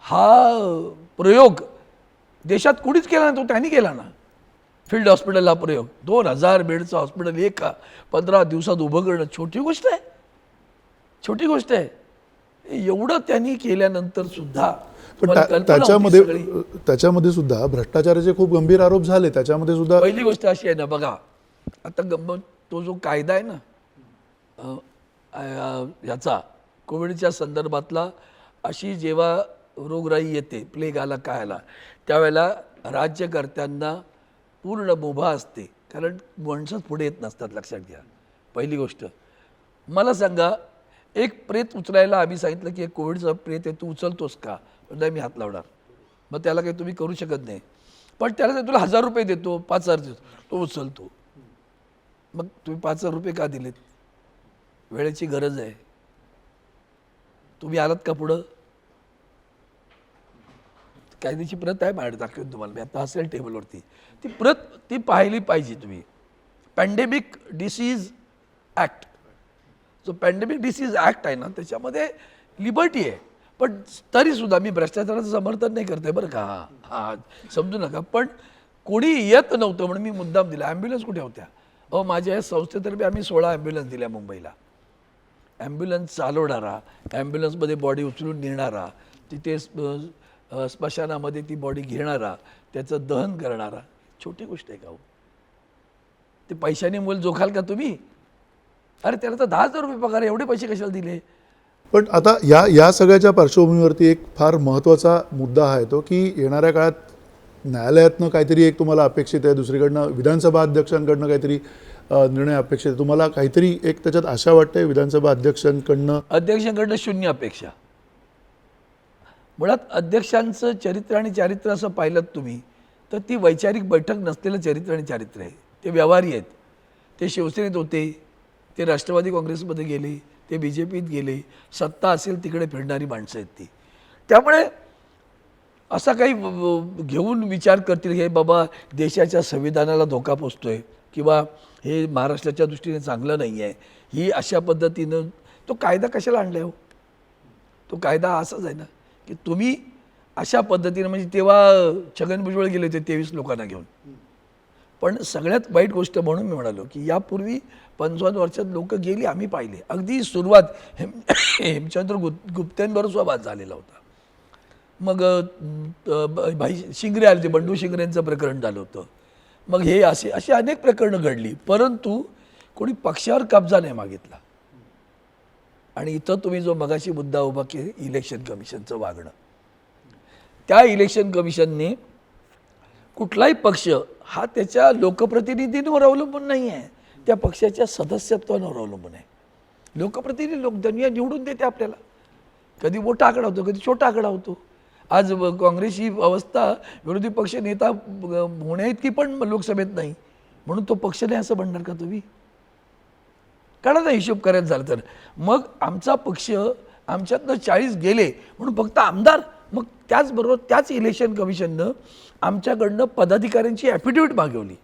हा प्रयोग देशात कुणीच केला ना, तो त्यांनी केला ना. फील्ड हॉस्पिटल हा प्रयोग 2000 बेडचं हॉस्पिटल 15 दिवसात उभं करणं छोटी गोष्ट आहे? छोटी गोष्ट आहे? एवढं त्यांनी केल्यानंतर सुद्धा पण त्याच्यामध्ये सुद्धा भ्रष्टाचाराचे खूप गंभीर आरोप झाले. त्याच्यामध्ये सुद्धा पहिली गोष्ट अशी आहे ना, बघा आता गंमत, तो जो कायदा आहे ना याचा कोविडच्या संदर्भातला, अशी जेव्हा रोगराई येते, प्लेग आला काय आला, त्यावेळेला राज्यकर्त्यांना पूर्ण मुभा असते, कारण माणसंच पुढे येत नसतात, लक्षात घ्या. पहिली गोष्ट. मला सांगा, एक प्रेत उचलायला आम्ही सांगितलं की एक कोविडचं प्रेत आहे, तू उचलतोस का? नाही, मी हात लावणार. मग त्याला काही तुम्ही करू शकत नाही, पण त्याला तुला 1000 रुपये देतो, 5000 देतो, तो उचलतो. मग तुम्ही 5000 रुपये का दिलेत? वेळेची गरज आहे. तुम्ही आलात का पुढं? कायद्याची प्रत आहे माझ्याकडे, दाखवेन तुम्हाला मी आता, असेल टेबलवरती ती प्रत, ती पाहिली पाहिजे तुम्ही. पॅन्डेमिक डिसीज ॲक्ट, जो पॅन्डेमिक डिसीज ॲक्ट आहे ना, त्याच्यामध्ये लिबर्टी आहे. पण तरीसुद्धा मी भ्रष्टाचाराचं समर्थन नाही करते बरं का, हा समजू नका. पण कोणी येत नव्हतं म्हणून मी मुद्दाम दिला. ॲम्ब्युलन्स कुठे होत्या? माझ्या या संस्थेतर्फे आम्ही 16 ॲम्ब्युलन्स दिल्या मुंबईला. ॲम्ब्युलन्स चालवणारा, ॲम्ब्युलन्समध्ये बॉडी उचलून नेणारा, तिथे स्मशानामध्ये ती बॉडी घेणारा, त्याचं दहन करणारा, छोटी गोष्ट आहे का हो? ते पैशाने मोल जोखाल का तुम्ही? अरे त्याला तर 10,000 रुपये पगार, एवढे पैसे कशाला दिले? पण आता या सगळ्याच्या पार्श्वभूमीवरती एक फार महत्त्वाचा मुद्दा आहे तो की येणाऱ्या काळात न्यायालयातनं काहीतरी एक तुम्हाला अपेक्षित आहे, दुसरीकडनं विधानसभा अध्यक्षांकडनं काहीतरी निर्णय अपेक्षित आहे. तुम्हाला काहीतरी एक त्याच्यात आशा वाटते विधानसभा अध्यक्षांकडनं? शून्य अपेक्षा. मुळात अध्यक्षांचं चरित्र आणि चारित्र्य असं पाहिलं तुम्ही तर ती वैचारिक बैठक नसलेलं चरित्र आणि चारित्र्य आहे. ते व्यवहारी आहेत. ते शिवसेनेत होते, ते राष्ट्रवादी काँग्रेसमध्ये गेले, ते BJPत गेले, सत्ता असेल तिकडे फिरणारी माणसं आहेत ती. त्यामुळे असा काही घेऊन विचार करतील हे बाबा देशाच्या संविधानाला धोका पोचतोय किंवा हे महाराष्ट्राच्या दृष्टीने चांगलं नाही आहे, ही अशा पद्धतीनं तो कायदा कशाला आणला हो? तो कायदा असाच आहे ना की तुम्ही अशा पद्धतीनं, म्हणजे तेव्हा छगन भुजबळ गेले होते 23 लोकांना घेऊन. पण सगळ्यात वाईट गोष्ट म्हणून मी म्हणालो की यापूर्वी 55 वर्षात लोक गेली, आम्ही पाहिले. अगदी सुरुवात हेमचंद्र गुप्तेंबरोबर सुद्धा वाद झालेला होता. मग भाई शिंगरे आले होते, बंडू शिंगरेंचं प्रकरण झालं होतं. मग हे अशी अनेक प्रकरणं घडली, परंतु कोणी पक्षावर कब्जा नाही मागितला. आणि इथं तुम्ही जो मगाशी मुद्दा उभा केला इलेक्शन कमिशनचं वागणं, त्या इलेक्शन कमिशनने कुठलाही पक्ष हा त्याच्या लोकप्रतिनिधींवर अवलंबून नाही आहे, त्या पक्षाच्या सदस्यत्वावर अवलंबून आहे. लोकप्रतिनिधी लोकधनिया निवडून देते आपल्याला. कधी मोठा आकडा होतो, कधी छोटा आकडा होतो. आज काँग्रेसची अवस्था विरोधी पक्ष नेता होण्याइतकी पण लोकसभेत नाही, म्हणून तो पक्ष नाही असं म्हणणार का तुम्ही? काढा ना हिशोब करायचं झालं तर. मग आमचा पक्ष आमच्यातनं 40 गेले म्हणून फक्त आमदार. मग त्याचबरोबर त्याच इलेक्शन कमिशननं आमच्याकडनं पदाधिकाऱ्यांची ॲफिडेविट मागवली,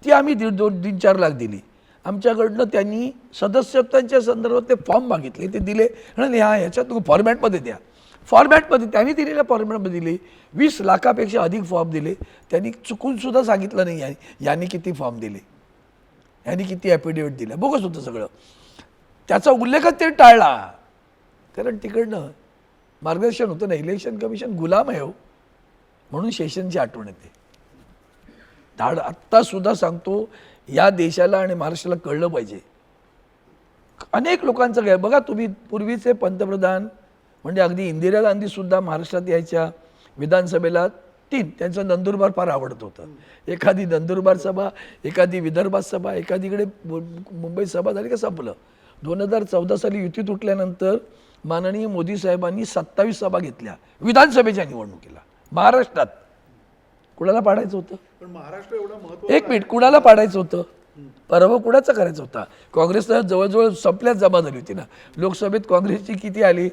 ती आम्ही 2-4 लाख दिली. आमच्याकडनं त्यांनी सदस्यत्वांच्या संदर्भात ते फॉर्म मागितले, ते दिले. म्हणाले हा ह्याच्यात तुम्ही फॉर्मॅटमध्ये द्या. फॉर्मॅटमध्ये त्यांनी दिलेल्या फॉर्मॅटमध्ये दिले. 20 लाखापेक्षा अधिक फॉर्म दिले. त्यांनी चुकूनसुद्धा सांगितलं नाही यांनी किती फॉर्म दिले, यांनी किती ॲफिडेविट दिल्या. बोगस होतं सगळं. त्याचा उल्लेखच ते टाळला, कारण तिकडनं मार्गदर्शन होतं ना. इलेक्शन कमिशन गुलाम आहे हो, म्हणून सेशनची आठवण येते. आत्तासुद्धा सांगतो, या देशाला आणि महाराष्ट्राला कळलं पाहिजे. अनेक लोकांचं काय बघा तुम्ही, पूर्वीचे पंतप्रधान म्हणजे अगदी इंदिरा गांधीसुद्धा महाराष्ट्रात यायच्या विधानसभेला 3. त्यांचं नंदुरबार फार आवडत होतं. एखादी नंदुरबार सभा, एखादी विदर्भात सभा, एखादीकडे मुंबई सभा झाली का संपलं. 2014 साली युती तुटल्यानंतर माननीय मोदी साहेबांनी 27 सभा घेतल्या विधानसभेच्या निवडणुकीला महाराष्ट्रात. कुणाला पाडायचं होतं? पण महाराष्ट्र एवढा महत्त्वाचा एक मिनिट, कुणाला पाडायचं होतं? पराभव कुणाचा करायचा होता? काँग्रेसला जवळजवळ संपल्यात जमा झाली होती ना. लोकसभेत काँग्रेसची किती आली?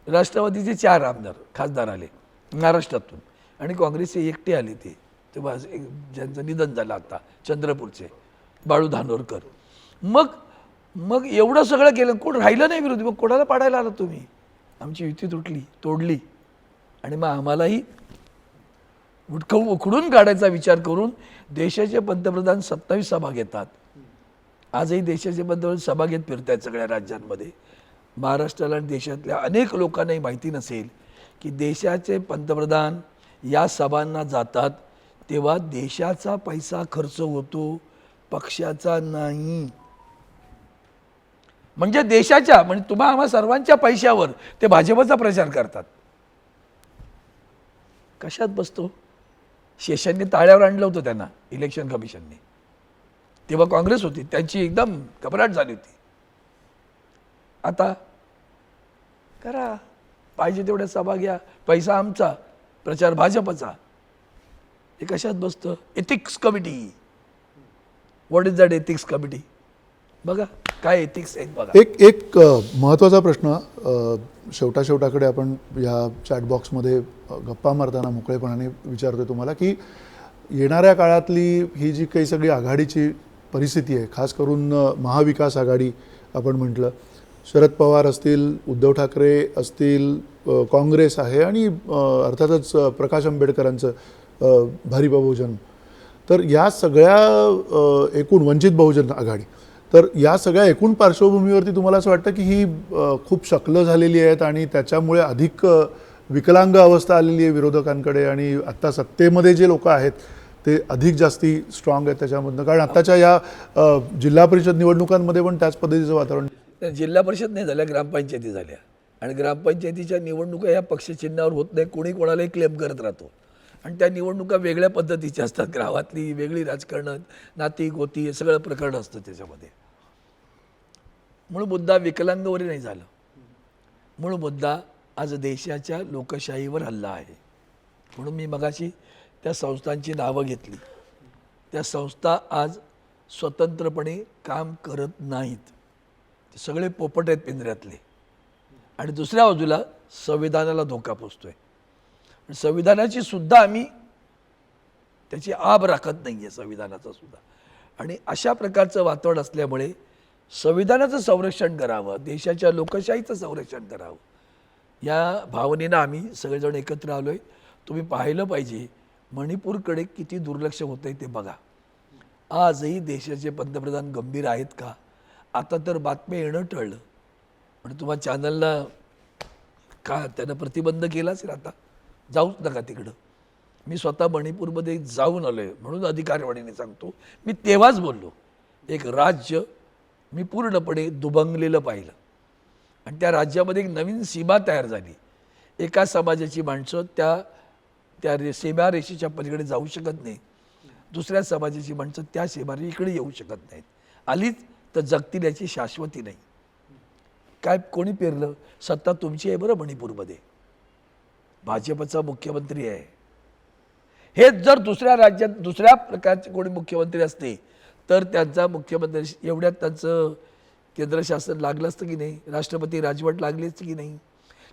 राष्ट्रवादीचे 4 आमदार खासदार आले महाराष्ट्रातून, आणि काँग्रेसचे एकटे आले. ते तेव्हा ज्यांचं निधन झालं आता, चंद्रपूरचे बाळू धानोरकर. मग एवढं सगळं केलं, कोण राहिलं नाही विरोधी. मग कोणाला पाडायला आला तुम्ही? आमची युती तुटली, तोडली, आणि मग आम्हालाही उखडून काढायचा विचार करून देशाचे पंतप्रधान 27 सभा घेतात. आजही देशाचे पंतप्रधान सभा घेत फिरत आहेत सगळ्या राज्यांमध्ये. महाराष्ट्राला आणि देशातल्या अनेक लोकांनाही माहिती नसेल की देशाचे पंतप्रधान या सभांना जातात तेव्हा देशाचा पैसा खर्च होतो, पक्षाचा नाही. म्हणजे देशाच्या, म्हणजे तुम्हा आम्हा सर्वांच्या पैशावर ते भाजपचा प्रचार करतात. कशात बसतो? शेषांनी ताळ्यावर आणलं होतं त्यांना इलेक्शन कमिशनने. तेव्हा काँग्रेस होती, त्यांची एकदम घबराट झाली होती. आता करा, पाहिजे तेवढ्या सभा घ्या, पैसा आमचा, प्रचार भाजपचा. हे कशात बसतं? Ethics committee. What is that ethics committee? बघा काय एथिक्स आहेत बघा. एक महत्त्वाचा प्रश्न शेवटाकडे आपण या चॅट बॉक्समध्ये गप्पा मारताना मोकळेपणाने विचारतोय तुम्हाला, की येणाऱ्या काळातली ही जी काही सगळी आघाडीची परिस्थिती आहे, खास करून महाविकास आघाडी आपण म्हटलं, शरद पवार असतील, उद्धव ठाकरे असतील, काँग्रेस आहे, आणि अर्थातच प्रकाश आंबेडकरांचं भारिप बहुजन, तर या सगळ्या एकूण वंचित बहुजन आघाडी, तर या सगळ्या एकूण पार्श्वभूमीवरती तुम्हाला असं वाटतं की ही खूप शकलं झालेली आहेत आणि त्याच्यामुळे अधिक विकलांग अवस्था आलेली आहे विरोधकांकडे, आणि आत्ता सत्तेमध्ये जे लोक आहेत ते अधिक जास्ती स्ट्रॉंग आहेत त्याच्यामधनं? कारण आत्ताच्या या जिल्हा परिषद निवडणुकांमध्ये पण त्याच पद्धतीचं वातावरण. जिल्हा परिषद नाही झाल्या, ग्रामपंचायती झाल्या, आणि ग्रामपंचायतीच्या निवडणुका या पक्षचिन्हावर होत नाही. कोणी कोणालाही क्लेम करत राहतो, आणि त्या निवडणुका वेगळ्या पद्धतीच्या असतात. गावातली वेगळी राजकारण, नाती गोती, हे सगळं प्रकरण असतं त्याच्यामध्ये. मूळ मुद्दा विकलांगावरही नाही झालं. मूळ मुद्दा आज देशाच्या लोकशाहीवर हल्ला आहे. म्हणून मी मगाशी त्या संस्थांची नावं घेतली. त्या संस्था आज स्वतंत्रपणे काम करत नाहीत. ते सगळे पोपट आहेत पिंजऱ्यातले. आणि दुसऱ्या बाजूला संविधानाला धोका पोचतोय. संविधानाची सुद्धा आम्ही त्याची आब राखत नाही आहे, संविधानाचा सुद्धा. आणि अशा प्रकारचं वातावरण असल्यामुळे संविधानाचं संरक्षण करावं, देशाच्या लोकशाहीचं संरक्षण करावं, या भावनेनं आम्ही सगळेजण एकत्र आलो आहे. तुम्ही पाहिलं पाहिजे मणिपूरकडे किती दुर्लक्ष होतं आहे ते बघा. आजही देशाचे पंतप्रधान गंभीर आहेत का? आता तर बातम्या येणं टळलं. म्हणजे तुम्हा चॅनलला का त्यानं प्रतिबंध केला असेल, आता जाऊच नका तिकडं. मी स्वतः मणिपूरमध्ये जाऊन आलो आहे, म्हणून अधिकारवाणीने सांगतो. मी तेव्हाच बोललो, एक राज्य मी पूर्णपणे दुभंगलेलं पाहिलं. आणि त्या राज्यामध्ये एक नवीन सीमा तयार झाली. एका समाजाची माणसं त्या सीमारेषेच्या पलीकडे जाऊ शकत नाही. दुसऱ्या समाजाची माणसं त्या सीमारेषे इकडे येऊ शकत नाहीत. आलीच तर जगतील याची शाश्वती नाही. काय कोणी पेरलं? सत्ता तुमची आहे बरं मणिपूरमध्ये, भाजपचा मुख्यमंत्री आहे. हेच जर दुसऱ्या राज्यात दुसऱ्या प्रकारचे कोणी मुख्यमंत्री असते तर त्यांचा मुख्यमंत्री एवढ्यात त्यांचं केंद्र शासन लागलं असतं की नाही? राष्ट्रपती राजवट लागली असती की नाही?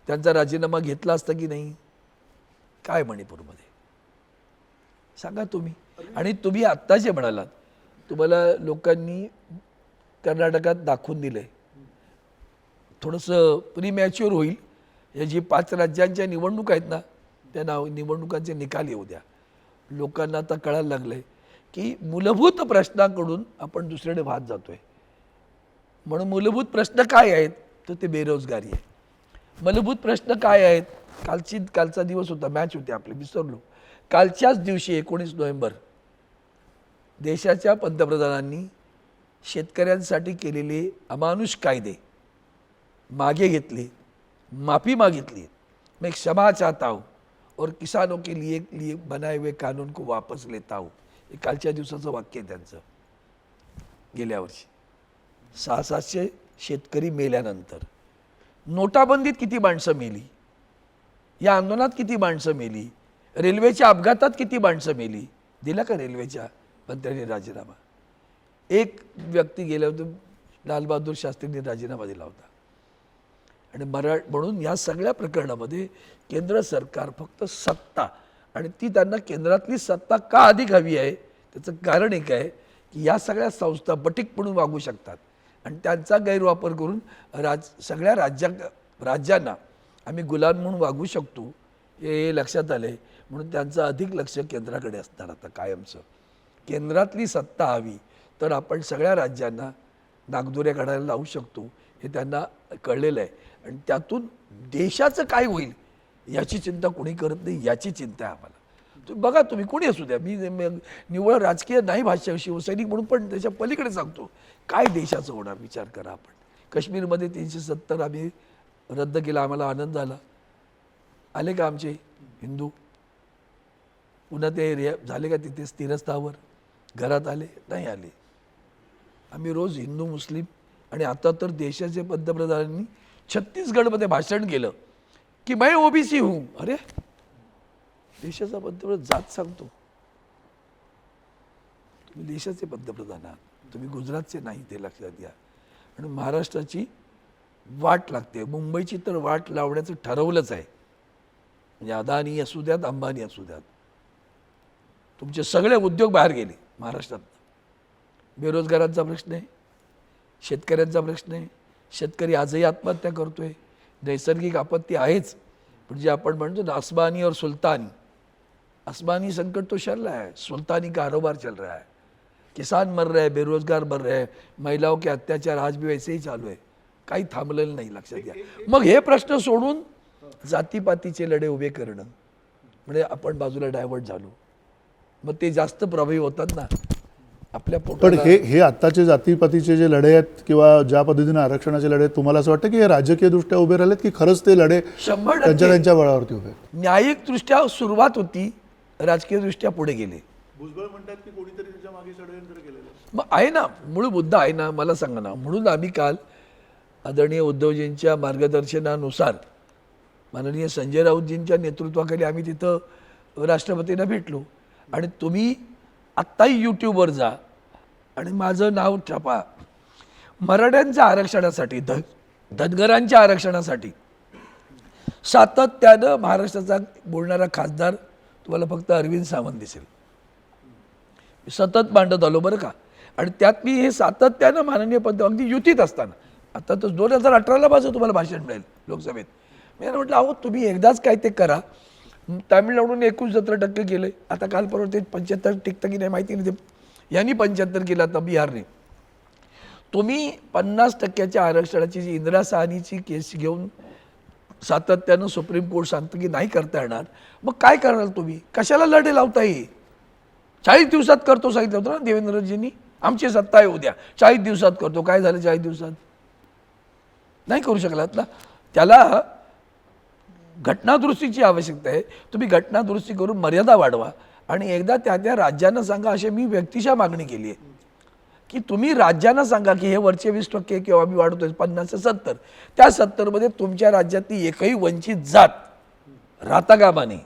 त्यांचा राजीनामा घेतला असता की नाही? काय मणिपूरमध्ये सांगा तुम्ही. आणि तुम्ही आत्ता जे म्हणालात, तुम्हाला लोकांनी कर्नाटकात दाखवून दिलंय. थोडंसं प्रीमॅच्युअर होईल. या जी 5 राज्यांच्या निवडणुका आहेत ना, त्या निवडणुकांचे निकाल येऊ द्या. लोकांना आता कळायला लागलंय की मूलभूत प्रश्नाकडून आपण दुसरीकडे वाहत जातोय. म्हणून मूलभूत प्रश्न काय आहेत? तर ते बेरोजगारी आहे. मूलभूत प्रश्न काय आहेत? कालचा दिवस होता, मॅच होती आपली, विसरलो. कालच्याच दिवशी 19 नोव्हेंबर देशाच्या पंतप्रधानांनी शेतकऱ्यांसाठी केलेले अमानुष कायदे मागे घेतले, माफी मागितली. मैं क्षमा चाहता हूँ और किसानों के लिए बनाए हुए कानून को वापस लेता हूँ. हे कालच्या दिवसाचं वाक्य आहे त्यांचं. गेल्या वर्षी 600-700 शेतकरी मेल्यानंतर, नोटाबंदीत किती माणसं मेली, या आंदोलनात किती माणसं मेली, रेल्वेच्या अपघातात किती माणसं मेली, दिला का रेल्वेच्या मंत्र्यांनी राजीनामा? एक व्यक्ती गेल्या होते, लालबहादूर शास्त्रींनी राजीनामा दिला होता. आणि म्हणून या सगळ्या प्रकरणामध्ये केंद्र सरकार फक्त सत्ता, आणि ती त्यांना केंद्रातली सत्ता का अधिक हवी आहे त्याचं कारण एक आहे की या सगळ्या संस्था बटीक म्हणून वागू शकतात आणि त्यांचा गैरवापर करून सगळ्या राज्यांना आम्ही गुलाम म्हणून वागू शकतो हे लक्षात आले. म्हणून त्यांचं अधिक लक्ष केंद्राकडे असणार. आता कायमचं केंद्रातली सत्ता हवी तर आपण सगळ्या राज्यांना नागदोऱ्या काढायला लावू शकतो हे त्यांना कळलेलं आहे. आणि त्यातून देशाचं काय होईल याची चिंता कोणी करत नाही, याची चिंता आहे आम्हाला. तुम्ही बघा, तुम्ही कोणी असू द्या, मी निव्वळ राजकीय नाही भाष्य शिवसैनिक म्हणून, पण त्याच्या पलीकडे सांगतो काय देशाचं होणार विचार करा आपण. काश्मीरमध्ये 370 आम्ही रद्द केला, आम्हाला आनंद झाला. आले का आमचे हिंदू पुन्हा ते झाले का तिथे स्थिरस्थावर घरात आले? नाही आले. आम्ही रोज हिंदू मुस्लिम, आणि आता तर देशाचे पंतप्रधानांनी छत्तीसगडमध्ये भाषण केलं की मैं ओबीसी हूँ. अरे देशाचा पंतप्रधान जात सांगतो. तुम्ही देशाचे पंतप्रधान आहात, तुम्ही गुजरातचे नाही, ते लक्षात घ्या. आणि महाराष्ट्राची वाट लागते, मुंबईची तर वाट लावण्याचं ठरवलंच आहे. म्हणजे अदानी असू द्यात, अंबानी असू द्यात, तुमचे सगळे उद्योग बाहेर गेले महाराष्ट्रात. बेरोजगारांचा प्रश्न आहे, शेतकऱ्यांचा प्रश्न आहे. शेतकरी आजही आत्महत्या करतोय. नैसर्गिक आपत्ती आहेच, पण जे आपण म्हणतो ना आसमानी और सुल्तानी, आसमानी संकट तो चल रहा है, सुल्तानी कारोबार चल रहा है. किसान मर रहे हैं, बेरोजगार मर रहे हैं, महिलाओं के अत्याचार आज भी वैसे ही चालू आहे. काही थांबलेलं नाही, लक्षात घ्या. मग हे प्रश्न सोडून जातीपातीचे लढे उभे करणं म्हणजे आपण बाजूला डायव्हर्ट झालो, मग ते जास्त प्रभावी होतात ना आपल्या पण पोटाला. हे आत्ताचे जातीपातीचे जे लढे आहेत किंवा ज्या पद्धतीने आरक्षणाचे लढे आहेत, तुम्हाला असं वाटतं की हे राजकीयदृष्ट्या उभे राहिलेत की खरंच ते लढे 100% त्यांच्या बळावरती उभे आहेत? न्यायिकदृष्ट्या सुरुवात होती, राजकीयदृष्ट्या पुढे गेले. भुजबळ म्हणतात की कोणीतरी त्याच्या मागे षडयंत्र केलेलं आहे. मग आहे ना, मूळ मुद्दा आहे ना, मला सांगा ना. म्हणून आम्ही काल आदरणीय उद्धवजींच्या मार्गदर्शनानुसार माननीय संजय राऊतजींच्या नेतृत्वाखाली आम्ही तिथं राष्ट्रपतींना भेटलो. आणि तुम्ही आत्ताही यूट्यूबवर जा आणि माझं नाव छापा. मराठ्यांच्या आरक्षणासाठी, धनगरांच्या आरक्षणासाठी सातत्यानं महाराष्ट्राचा बोलणारा खासदार तुम्हाला फक्त अरविंद सावंत दिसेल. सतत मांडत आलो बरं का. आणि त्यात मी हे सातत्यानं माननीय अगदी युतीत असताना, आता तर 2018ला माझं तुम्हाला भाषण मिळेल लोकसभेत. मी म्हटलं अहो तुम्ही एकदाच काय ते करा. तामिळनाडूने 69% केलं, आता काल परवा ते 75 टिकतं की नाही माहिती नाही, ते यांनी 75 केलं, आता बिहारने. तुम्ही 50% आरक्षणाची जी इंदिरा साहनीची केस घेऊन सातत्यानं सुप्रीम कोर्ट सांगतं की नाही करता येणार, मग काय करणार तुम्ही? कशाला लढे लावता? 40 दिवसात करतो सांगितलं होतं ना देवेंद्रजींनी. आमची सत्ता आहे उद्या 40 दिवसात करतो. काय झालं 40 दिवसात? नाही करू शकलात ना. त्याला घटनादुरुस्तीची आवश्यकता आहे. तुम्ही घटनादुरुस्ती करून मर्यादा वाढवा आणि एकदा त्या राज्यांना सांगा. अशी मी व्यक्तिशः मागणी केली आहे की तुम्ही राज्यांना सांगा की हे वरचे 20% किंवा आम्ही वाढवतोय 50 ते 70, त्या 70मध्ये तुमच्या राज्यातली एकही वंचित जात राहता कामा नये.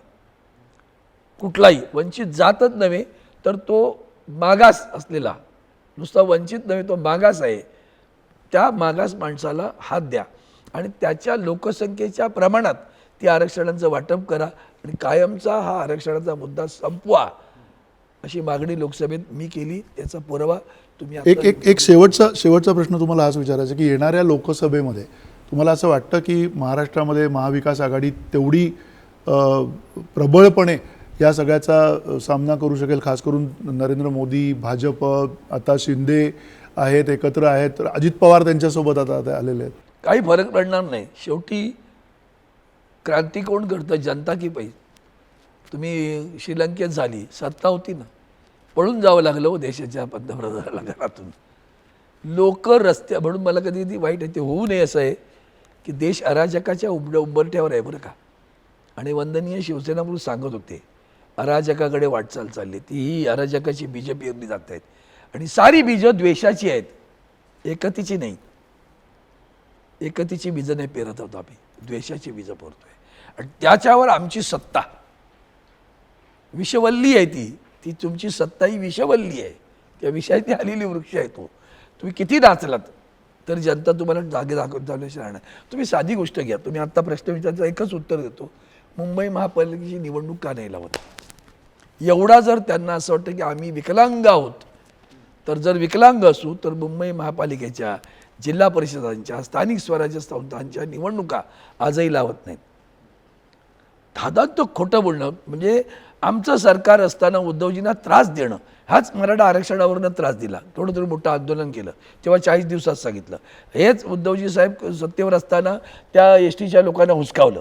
कुठलाही वंचित जातच नव्हे तर तो मागास असलेला, नुसता वंचित नव्हे तो मागास आहे, त्या मागास माणसाला हात द्या आणि त्याच्या लोकसंख्येच्या प्रमाणात ती आरक्षणाचं वाटप करा आणि कायमचा हा आरक्षणाचा मुद्दा संपवा अशी मागणी लोकसभेत मी केली. त्याचा पुरावा तुम्ही एक शेवटचा प्रश्न तुम्हाला हाच विचारायचा की येणाऱ्या लोकसभेमध्ये तुम्हाला असं वाटतं की महाराष्ट्रामध्ये महाविकास आघाडी तेवढी प्रबळपणे या सगळ्याचा सामना करू शकेल? खास करून नरेंद्र मोदी, भाजप, आता शिंदे आहेत, एकत्र आहेत, तर अजित पवार त्यांच्यासोबत आता आलेले आहेत. काही फरक पडणार नाही. शेवटी क्रांती कोण करतं? जनता की पाहिजे. तुम्ही श्रीलंकेत झाली, सत्ता होती ना, पळून जावं लागलं हो देशाच्या पंतप्रधानाला घरातून. लोक रस्त्या म्हणून मला कधी ती वाईट आहे, ते होऊ नये असं आहे की देश अराजकाच्या उंबरठ्यावर आहे बरं का. आणि वंदनीय शिवसेना म्हणून सांगत होते अराजकाकडे वाटचाल चालली. ती ही अराजकाची बीजं पेरली जात आहेत आणि सारी बीजं द्वेषाची आहेत, एकतेची नाही. एकतेची बीजं नाही पेरत होतो आम्ही, द्वेषाची बीजं पेरतोय. आणि त्याच्यावर आमची सत्ता विषवल्ली आहे. ती तुमची सत्ता ही विषवल्ली आहे. त्या विषयाची आलेली वृक्ष आहे तो. तुम्ही किती नाचलात तर जनता तुम्हाला जागे दाखवत चालल्याशी राहणार. तुम्ही साधी गोष्ट घ्या. तुम्ही आत्ता प्रश्न विचारचा एकच उत्तर देतो. मुंबई महापालिकेची निवडणूक का नाही लावत? एवढा जर त्यांना असं वाटतं की आम्ही विकलांग आहोत, तर जर विकलांग असू तर मुंबई महापालिकेच्या, जिल्हा परिषदांच्या, स्थानिक स्वराज्य संस्थांच्या निवडणुका आजही लावत नाहीत. दादा खोटं बोलणं म्हणजे आमचं सरकार असताना उद्धवजींना त्रास देणं, हाच मराठा आरक्षणावरनं त्रास दिला. थोडं मोठं आंदोलन केलं तेव्हा 40 दिवसात सांगितलं. हेच उद्धवजी साहेब सत्तेवर असताना त्या एसटीच्या लोकांना हुसकावलं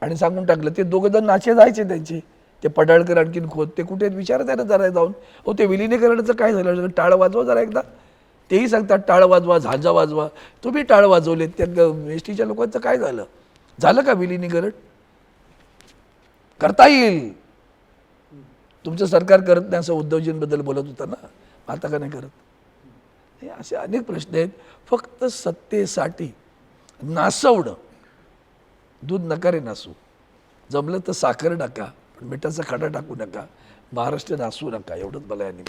आणि सांगून टाकलं. ते दोघं जण नाचे जायचे त्यांचे, ते पडाळकर आणखीन खोत, ते कुठे विचारत आहे ना जरा जाऊन. हो ते विलिनीकरणाचं काय झालं? टाळ वाजवा जरा एकदा. तेही सांगतात टाळ वाजवा, झांजा वाजवा. तुम्ही टाळ वाजवले, त्या एसटीच्या लोकांचं काय झालं? झालं का विलिनीकरण? करता येईल. तुमचं सरकार करत नाही असं उद्धवजींबद्दल बोलत होता ना, आता का नाही करत? हे असे अनेक प्रश्न आहेत. फक्त सत्तेसाठी नासवणं. दूध नका रे नासू, जमलं तर साखर टाका पण मिठाचा खडा टाकू नका. महाराष्ट्र नासू नका, एवढंच मला यांनी.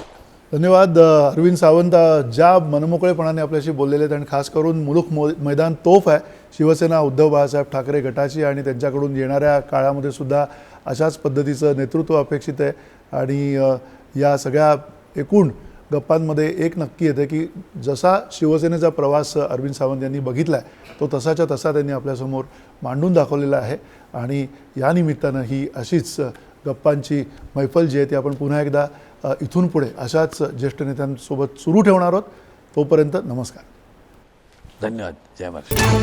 धन्यवाद. अरविंद सावंत ज्या मनमोकळेपणाने आपल्याशी बोललेले आहेत आणि खास करून मुलुख मैदान तोफ आहे शिवसेना उद्धव बाळासाहेब ठाकरे गटाची आणि त्यांच्याकडून येणाऱ्या काळामध्ये सुद्धा अशाच पद्धतीचं नेतृत्व अपेक्षित आहे. आणि या सगळ्या एकूण गप्पांमध्ये एक नक्की येतं की जसा शिवसेनेचा प्रवास अरविंद सावंत यांनी बघितला आहे तो तसाच्या तसा त्यांनी आपल्यासमोर मांडून दाखवलेला आहे. आणि या निमित्तानं ही अशीच गप्पांची मैफल जी आहे ती आपण पुन्हा एकदा इथून पुढे अशाच ज्येष्ठ नेत्यांसोबत सुरू ठेवणार आहोत. तोपर्यंत नमस्कार. धन्यवाद. जय महाराष्ट्र.